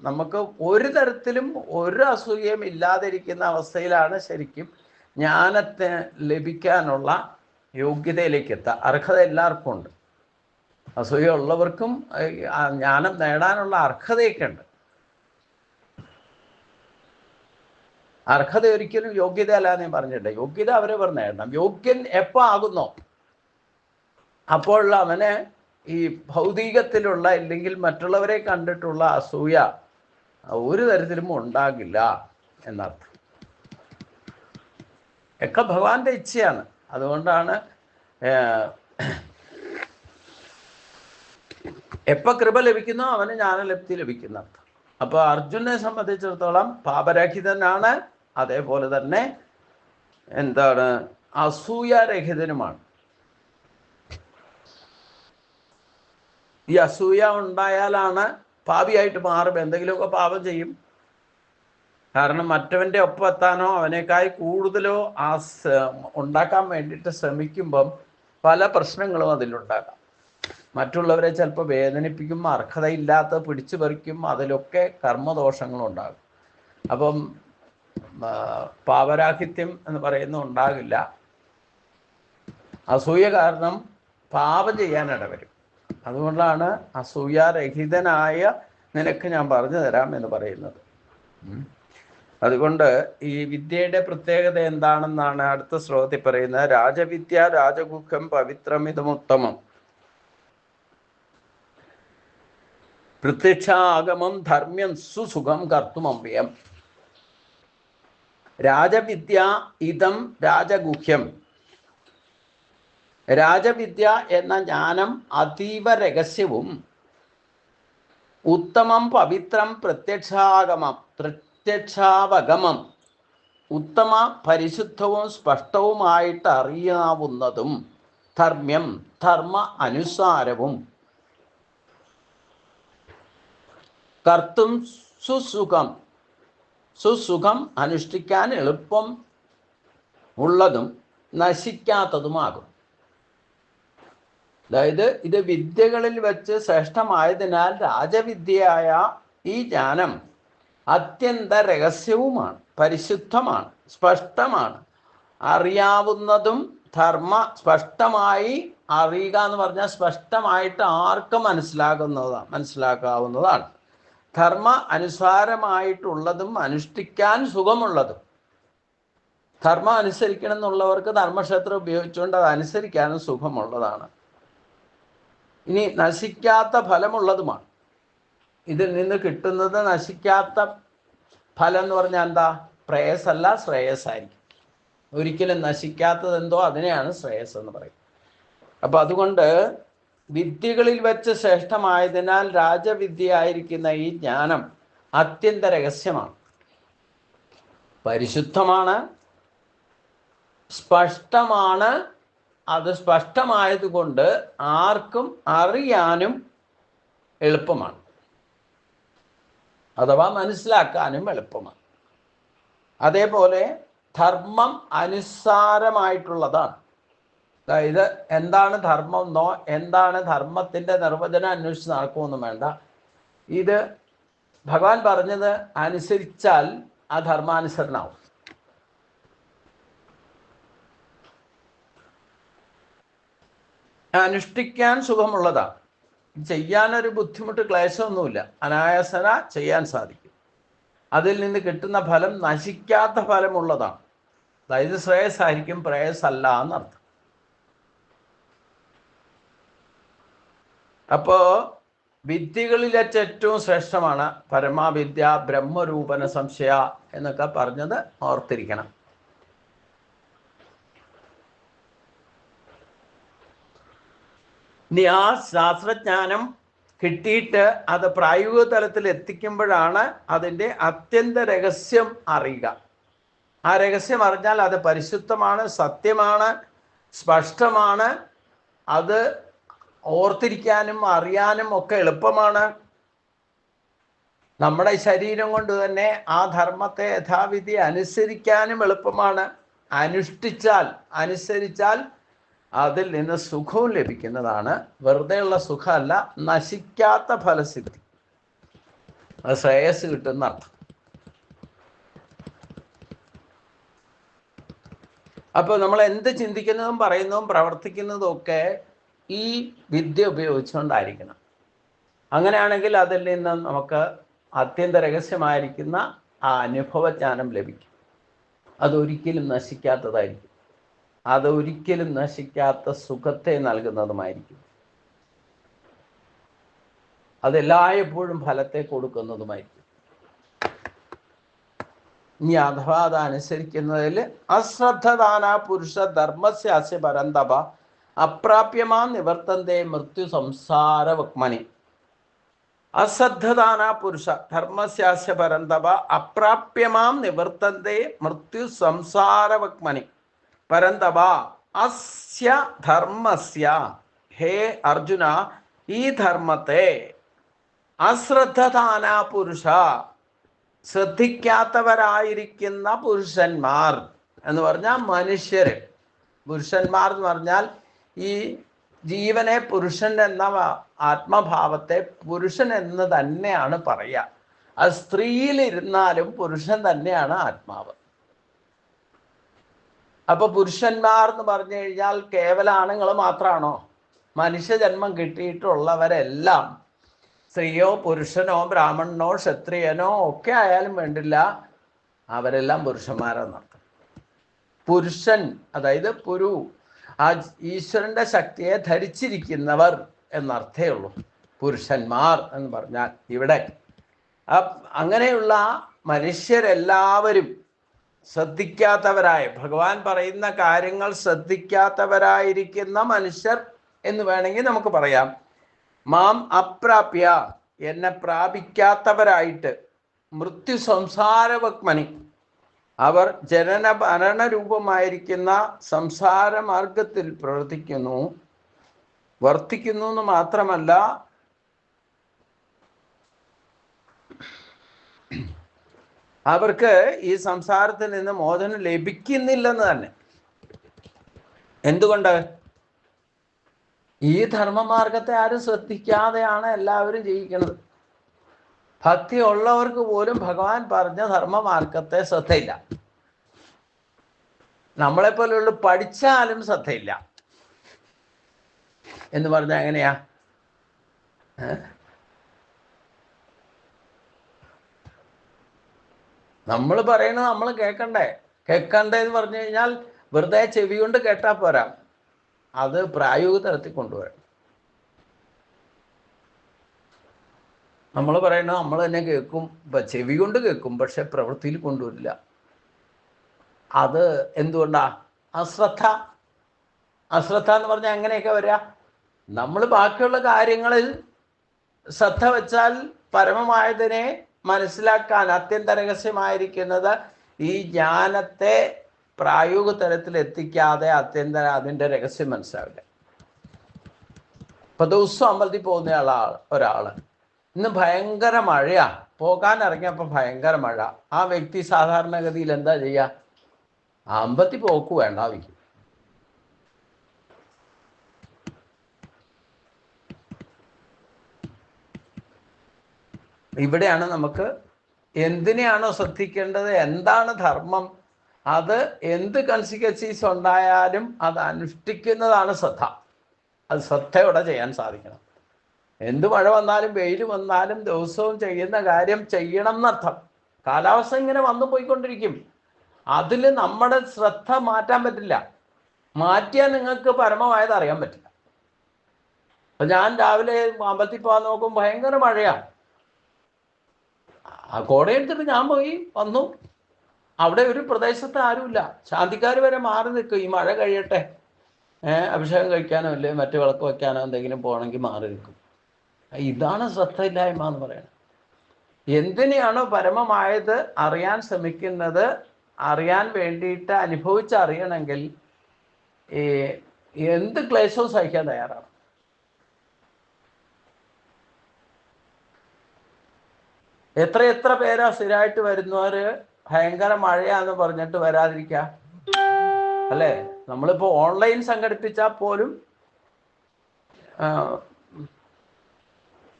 നമുക്ക് ഒരു തരത്തിലും ഒരു അസൂയയും ഇല്ലാതിരിക്കുന്ന അവസ്ഥയിലാണ് ശരിക്കും ജ്ഞാനത്തിന് ലഭിക്കാനുള്ള യോഗ്യതയിലേക്ക് എത്തുക. അർഹത എല്ലാവർക്കും ഉണ്ട്. അസൂയ ഉള്ളവർക്കും ജ്ഞാനം നേടാനുള്ള അർഹതയൊക്കെ ഉണ്ട്. അർഹത ഒരിക്കലും യോഗ്യത അല്ലാന്ന് ഞാൻ പറഞ്ഞിട്ടുണ്ട്. യോഗ്യത അവരെ നേടണം. യോഗ്യൻ എപ്പോൾ ആകുന്നോ അപ്പോൾ അവന് ഈ ഭൗതികത്തിലുള്ള അല്ലെങ്കിൽ മറ്റുള്ളവരെ കണ്ടിട്ടുള്ള അസൂയ ഒരു തരത്തിലും ഉണ്ടാകില്ല എന്നർത്ഥം. ഒക്കെ ഭഗവാന്റെ ഇച്ഛയാണ്. അതുകൊണ്ടാണ് എപ്പോൾ കൃപ ലഭിക്കുന്നോ അവന് ജ്ഞാനലബ്ധി ലഭിക്കുന്ന അർത്ഥം. അപ്പോൾ അർജുനെ സംബന്ധിച്ചിടത്തോളം പാപരഹിതനാണ്, അതേപോലെ തന്നെ എന്താണ്, അസൂയാരഹിതനുമാണ്. ഈ അസൂയ ഉണ്ടായാലാണ് പാപിയായിട്ട് മാറും. എന്തെങ്കിലുമൊക്കെ പാപം ചെയ്യും. കാരണം മറ്റവൻ്റെ ഒപ്പം എത്താനോ അവനേക്കായി കൂടുതലോ ഉണ്ടാക്കാൻ വേണ്ടിയിട്ട് ശ്രമിക്കുമ്പം പല പ്രശ്നങ്ങളും അതിലുണ്ടാകാം. മറ്റുള്ളവരെ ചിലപ്പോൾ വേദനിപ്പിക്കും, അർഹതയില്ലാത്ത പിടിച്ചു പറിക്കും, അതിലൊക്കെ കർമ്മദോഷങ്ങളുണ്ടാകും. അപ്പം പാപരാഹിത്യം എന്ന് പറയുന്ന ഉണ്ടാകില്ല. അസൂയ കാരണം പാപം ചെയ്യാനിടവരും. അതുകൊണ്ടാണ് അസൂയാരഹിതനായ നിനക്ക് ഞാൻ പറഞ്ഞു തരാം എന്ന് പറയുന്നത്. അതുകൊണ്ട് ഈ വിദ്യയുടെ പ്രത്യേകത എന്താണെന്നാണ് അടുത്ത ശ്ലോകത്തിൽ പറയുന്നത്. രാജവിദ്യ രാജഗുഹ്യം പവിത്രം ഇതുമുത്തമം പ്രത്യക്ഷാഗമം ധർമ്മ്യം സുസുഖം കർത്തുമവ്യം. രാജവിദ്യ ഇതം രാജഗുഹ്യം. രാജവിദ്യ എന്ന ജ്ഞാനം അതീവ രഹസ്യവും ഉത്തമം പവിത്രം പ്രത്യക്ഷാവഗമം ഉത്തമ പരിശുദ്ധവും സ്പഷ്ടവുമായിട്ട് അറിയാവുന്നതും ധർമ്മ്യം ധർമ്മ അനുസാരവും കർത്തും സുസുഖം അനുഷ്ഠിക്കാൻ എളുപ്പം ഉള്ളതും നശിക്കാത്തതുമാകും. അതായത് ഇത് വിദ്യകളിൽ വെച്ച് ശ്രേഷ്ഠമായതിനാൽ രാജവിദ്യയായ ഈ ജ്ഞാനം അത്യന്ത രഹസ്യവുമാണ്, പരിശുദ്ധമാണ്, സ്പഷ്ടമാണ്, അറിയാവുന്നതും സ്പഷ്ടമായി അറിയുക എന്ന് പറഞ്ഞാൽ സ്പഷ്ടമായിട്ട് ആർക്കും മനസ്സിലാക്കാവുന്നതാണ്. ധർമ്മ അനുസാരമായിട്ടുള്ളതും അനുഷ്ഠിക്കാൻ സുഖമുള്ളതും. ധർമ്മം അനുസരിക്കണം എന്നുള്ളവർക്ക് ധർമ്മക്ഷേത്രം ഉപയോഗിച്ചുകൊണ്ട് അത് അനുസരിക്കാനും സുഖമുള്ളതാണ്. ഇനി നശിക്കാത്ത ഫലമുള്ളതുമാണ്. ഇതിൽ നിന്ന് കിട്ടുന്നത് നശിക്കാത്ത ഫലം എന്ന് പറഞ്ഞാൽ എന്താ? പ്രേയസല്ല, ശ്രേയസ്സായിരിക്കും. ഒരിക്കലും നശിക്കാത്തത് എന്തോ അതിനെയാണ് ശ്രേയസ് എന്ന് പറയും. അപ്പം അതുകൊണ്ട് വിദ്യകളിൽ വെച്ച് ശ്രേഷ്ഠമായതിനാൽ രാജവിദ്യയായിരിക്കുന്ന ഈ ജ്ഞാനം അത്യന്ത രഹസ്യമാണ്, പരിശുദ്ധമാണ്, സ്പഷ്ടമാണ്. അത് സ്പഷ്ടമായതുകൊണ്ട് ആർക്കും അറിയാനും എളുപ്പമാണ്, അഥവാ മനസ്സിലാക്കാനും എളുപ്പമാണ്. അതേപോലെ ധർമ്മം അനുസാരമായിട്ടുള്ളതാണ്. അതായത് എന്താണ് ധർമ്മം എന്നോ എന്താണ് ധർമ്മത്തിൻ്റെ നിർവചനം അന്വേഷിച്ച് നടക്കുമൊന്നും വേണ്ട. ഇത് ഭഗവാൻ പറഞ്ഞത് അനുസരിച്ചാൽ ആ ധർമാനുസരണമാവും. അനുഷ്ഠിക്കാൻ സുഖമുള്ളതാണ്, ചെയ്യാനൊരു ബുദ്ധിമുട്ട് ക്ലേശമൊന്നുമില്ല, അനായാസന ചെയ്യാൻ സാധിക്കും. അതിൽ നിന്ന് കിട്ടുന്ന ഫലം നശിക്കാത്ത ഫലമുള്ളതാണ്. അതായത് ശ്രേയസ്സായിരിക്കും, പ്രേയസ്സല്ല എന്നർത്ഥം. അപ്പോൾ വിദ്യകളിൽ വെച്ച് ഏറ്റവും ശ്രേഷ്ഠമാണ് പരമാവിദ്യ ബ്രഹ്മരൂപന സംശയ എന്നൊക്കെ പറഞ്ഞത് ഓർത്തിരിക്കണം. ഇനി ആ ശാസ്ത്രജ്ഞാനം കിട്ടിയിട്ട് അത് പ്രായോഗിക തലത്തിൽ എത്തിക്കുമ്പോഴാണ് അതിൻ്റെ അത്യന്ത രഹസ്യം അറിയുക. ആ രഹസ്യം അറിഞ്ഞാൽ അത് പരിശുദ്ധമാണ്, സത്യമാണ്, സ്പഷ്ടമാണ്. അത് ഓർത്തിരിക്കാനും അറിയാനും ഒക്കെ എളുപ്പമാണ്. നമ്മുടെ ശരീരം കൊണ്ട് തന്നെ ആ ധർമ്മത്തെ യഥാവിധി അനുസരിക്കാനും എളുപ്പമാണ്. അനുസരിച്ചാൽ അതിൽ നിന്ന് സുഖവും ലഭിക്കുന്നതാണ്. വെറുതെയുള്ള സുഖമല്ല, നശിക്കാത്ത ഫലസിദ്ധി, അത് ശ്രേയസ് കിട്ടുന്ന അർത്ഥം. അപ്പോൾ നമ്മൾ എന്ത് ചിന്തിക്കുന്നതും പറയുന്നതും പ്രവർത്തിക്കുന്നതും ഒക്കെ ഈ വിദ്യ ഉപയോഗിച്ചുകൊണ്ടായിരിക്കണം. അങ്ങനെയാണെങ്കിൽ അതിൽ നിന്ന് നമുക്ക് അത്യന്ത രഹസ്യമായിരിക്കുന്ന ആ അനുഭവജ്ഞാനം ലഭിക്കും. അതൊരിക്കലും നശിക്കാത്തതായിരിക്കും, അതൊരിക്കലും നശിക്കാത്ത സുഖത്തെ നൽകുന്നതുമായിരിക്കും. അതെല്ലായ്പ്പോഴും ഫലത്തെ കൊടുക്കുന്നതുമായിരിക്കും. ഇനി അഥവാ അതനുസരിക്കുന്നതിൽ അശ്രദ്ധദാന പുരുഷ ധർമ്മസ്യാസ്യ പരന്തപ അപ്രാപ്യമാ നിവർത്തന്തേ മൃത്യു സംസാര വക്മനി. അശ്രദ്ധദാന പുരുഷ ധർമ്മസ്യാസ്യ പരന്തപ അപ്രാപ്യമാം നിവർത്തന്തേ മൃത്യു സംസാര വക്മനി. പരന്തപ അസ്യ ധർമ്മസ്യ, ഹേ അർജുന, ഈ ധർമ്മത്തെ അശ്രദ്ധദാന പുരുഷ, ശ്രദ്ധിക്കാത്തവരായിരിക്കുന്ന പുരുഷന്മാർ എന്ന് പറഞ്ഞാൽ മനുഷ്യര്. പുരുഷന്മാർ എന്ന് പറഞ്ഞാൽ ഈ ജീവനെ പുരുഷൻ എന്ന ആത്മഭാവത്തെ പുരുഷൻ എന്ന് തന്നെയാണ് പറയുക. അത് സ്ത്രീയിലിരുന്നാലും പുരുഷൻ തന്നെയാണ് ആത്മാവ്. അപ്പൊ പുരുഷന്മാർ എന്ന് പറഞ്ഞു കഴിഞ്ഞാൽ കേവല ആണുങ്ങൾ മാത്രമാണോ? മനുഷ്യജന്മം കിട്ടിയിട്ടുള്ളവരെല്ലാം സ്ത്രീയോ പുരുഷനോ ബ്രാഹ്മണനോ ക്ഷത്രിയനോ ഒക്കെ ആയാലും വേണ്ടില്ല, അവരെല്ലാം പുരുഷന്മാരെന്നർത്ഥം. പുരുഷൻ അതായത് പുരു, ആ ഈശ്വരന്റെ ശക്തിയെ ധരിച്ചിരിക്കുന്നവർ എന്നർത്ഥേ ഉള്ളൂ പുരുഷന്മാർ എന്ന് പറഞ്ഞാൽ. ഇവിടെ അങ്ങനെയുള്ള മനുഷ്യരെല്ലാവരും ശ്രദ്ധിക്കാത്തവരായ, ഭഗവാൻ പറയുന്ന കാര്യങ്ങൾ ശ്രദ്ധിക്കാത്തവരായിരിക്കുന്ന മനുഷ്യർ എന്ന് വേണമെങ്കിൽ നമുക്ക് പറയാം. മാം അപ്രാപ്യ, എന്നെ പ്രാപിക്കാത്തവരായിട്ട്, മൃത്യു സംസാരവക്മനി, അവർ ജനന മരണരൂപമായിരിക്കുന്ന സംസാര മാർഗത്തിൽ പ്രവർത്തിക്കുന്നു, വർത്തിക്കുന്നു എന്ന് മാത്രമല്ല അവർക്ക് ഈ സംസാരത്തിൽ നിന്ന് മോചനം ലഭിക്കുന്നില്ലെന്ന് തന്നെ. എന്തുകൊണ്ട്? ഈ ധർമ്മമാർഗത്തെ ആരും ശ്രദ്ധിക്കാതെയാണ് എല്ലാവരും ജീവിക്കുന്നത്. ഭക്തി ഉള്ളവർക്ക് പോലും ഭഗവാൻ പറഞ്ഞ ധർമ്മമാർഗത്തെ ശ്രദ്ധയില്ല. നമ്മളെപ്പോലെയുള്ള പഠിച്ചാലും ശ്രദ്ധയില്ല എന്ന് പറഞ്ഞാൽ എങ്ങനെയാ? നമ്മൾ പറയണത് നമ്മൾ കേൾക്കണ്ടേ? കേൾക്കണ്ടേന്ന് പറഞ്ഞു കഴിഞ്ഞാൽ വെറുതെ ചെവി കൊണ്ട് കേട്ടാൽ പോരാ, അത് പ്രായോഗിക തലത്തിൽ കൊണ്ടുവരണം. നമ്മൾ പറയുന്നത് നമ്മൾ തന്നെ കേൾക്കും, ചെവി കൊണ്ട് കേൾക്കും, പക്ഷെ പ്രവൃത്തിയിൽ കൊണ്ടുവരില്ല. അത് എന്തുകൊണ്ടാ? അശ്രദ്ധ. അശ്രദ്ധ എന്ന് പറഞ്ഞാൽ എങ്ങനെയൊക്കെ വരിക? നമ്മൾ ബാക്കിയുള്ള കാര്യങ്ങളിൽ ശ്രദ്ധ വെച്ചാൽ പരമമായതിനെ മനസ്സിലാക്കാൻ അത്യന്ത രഹസ്യമായിരിക്കുന്നത് ഈ ജ്ഞാനത്തെ പ്രായോഗിക തലത്തിൽ എത്തിക്കാതെ അതിൻ്റെ രഹസ്യം മനസ്സിലാവില്ല. ഇപ്പൊ ദിവസം അമ്പലത്തിൽ പോകുന്ന ഒരാള് ഇന്ന് ഭയങ്കര മഴയാ, പോകാൻ ഇറങ്ങിയപ്പോൾ ഭയങ്കര മഴ. ആ വ്യക്തി സാധാരണഗതിയിൽ എന്താ ചെയ്യുക? അമ്പലത്തിൽ പോക്ക് വേണ്ട വയ്ക്കും. ഇവിടെയാണ് നമുക്ക് എന്തിനെയാണോ ശ്രദ്ധിക്കേണ്ടത്, എന്താണ് ധർമ്മം, അത് എന്ത് കൺസിക്വൻസീസ് ഉണ്ടായാലും അത് അനുഷ്ഠിക്കുന്നതാണ് ശ്രദ്ധ. അത് ശ്രദ്ധയോടെ ചെയ്യാൻ സാധിക്കണം. എന്ത് മഴ വന്നാലും വെയിൽ വന്നാലും ദിവസവും ചെയ്യുന്ന കാര്യം ചെയ്യണം എന്നർത്ഥം. കാലാവസ്ഥ ഇങ്ങനെ വന്നു പോയിക്കൊണ്ടിരിക്കും, അതിൽ നമ്മുടെ ശ്രദ്ധ മാറ്റാൻ പറ്റില്ല. മാറ്റിയാൽ നിങ്ങൾക്ക് പരമമായത് അറിയാൻ പറ്റില്ല. അപ്പൊ ഞാൻ രാവിലെ അമ്പലത്തിൽ പോകാൻ നോക്കും, ഭയങ്കര മഴയാണ്. ആ കോടയെടുത്തിട്ട് ഞാൻ പോയി വന്നു. അവിടെ ഒരു പ്രദേശത്ത് ആരുമില്ല, ശാന്തിക്കാർ വരെ മാറി നിൽക്കും. ഈ മഴ കഴിയട്ടെ, അഭിഷേകം കഴിക്കാനോ അല്ലേ മറ്റു വിളക്ക് വയ്ക്കാനോ എന്തെങ്കിലും പോകണമെങ്കിൽ മാറി നിൽക്കും. ഇതാണ് ശ്രദ്ധയില്ലായ്മ എന്ന് പറയുന്നത്. എന്തിനെയാണോ പരമമായത് അറിയാൻ ശ്രമിക്കുന്നത്, അറിയാൻ വേണ്ടിയിട്ട് അനുഭവിച്ചറിയണമെങ്കിൽ എന്ത് ക്ലേശവും സഹിക്കാൻ തയ്യാറാണ്. എത്ര പേരാ സ്ഥിരമായിട്ട് വരുന്നവര് ഭയങ്കര മഴയാന്ന് പറഞ്ഞിട്ട് വരാതിരിക്കുക അല്ലേ? നമ്മളിപ്പോ ഓൺലൈൻ സംഘടിപ്പിച്ചാൽ പോലും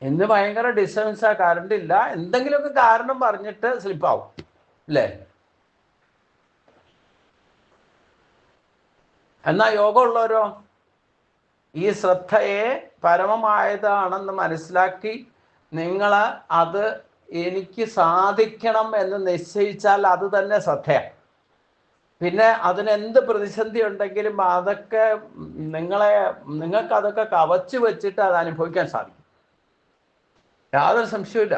ഇന്ന് ഭയങ്കര ഡിസ്റ്റൻസാ, കറണ്ട് ഇല്ല, എന്തെങ്കിലുമൊക്കെ കാരണം പറഞ്ഞിട്ട് സ്ലിപ്പാവും അല്ലേ? എന്നാ യോഗമുള്ളവരോ ഈ ശ്രദ്ധയെ പരമമായതാണെന്ന് മനസ്സിലാക്കി നിങ്ങൾ അത് എനിക്ക് സാധിക്കണം എന്ന് നിശ്ചയിച്ചാൽ അത് തന്നെ ശ്രദ്ധയാണ്. പിന്നെ അതിനെന്ത് പ്രതിസന്ധി ഉണ്ടെങ്കിലും അതൊക്കെ നിങ്ങൾക്കതൊക്കെ കവച്ചു വെച്ചിട്ട് അത് അനുഭവിക്കാൻ സാധിക്കും. യാതൊരു സംശയമില്ല.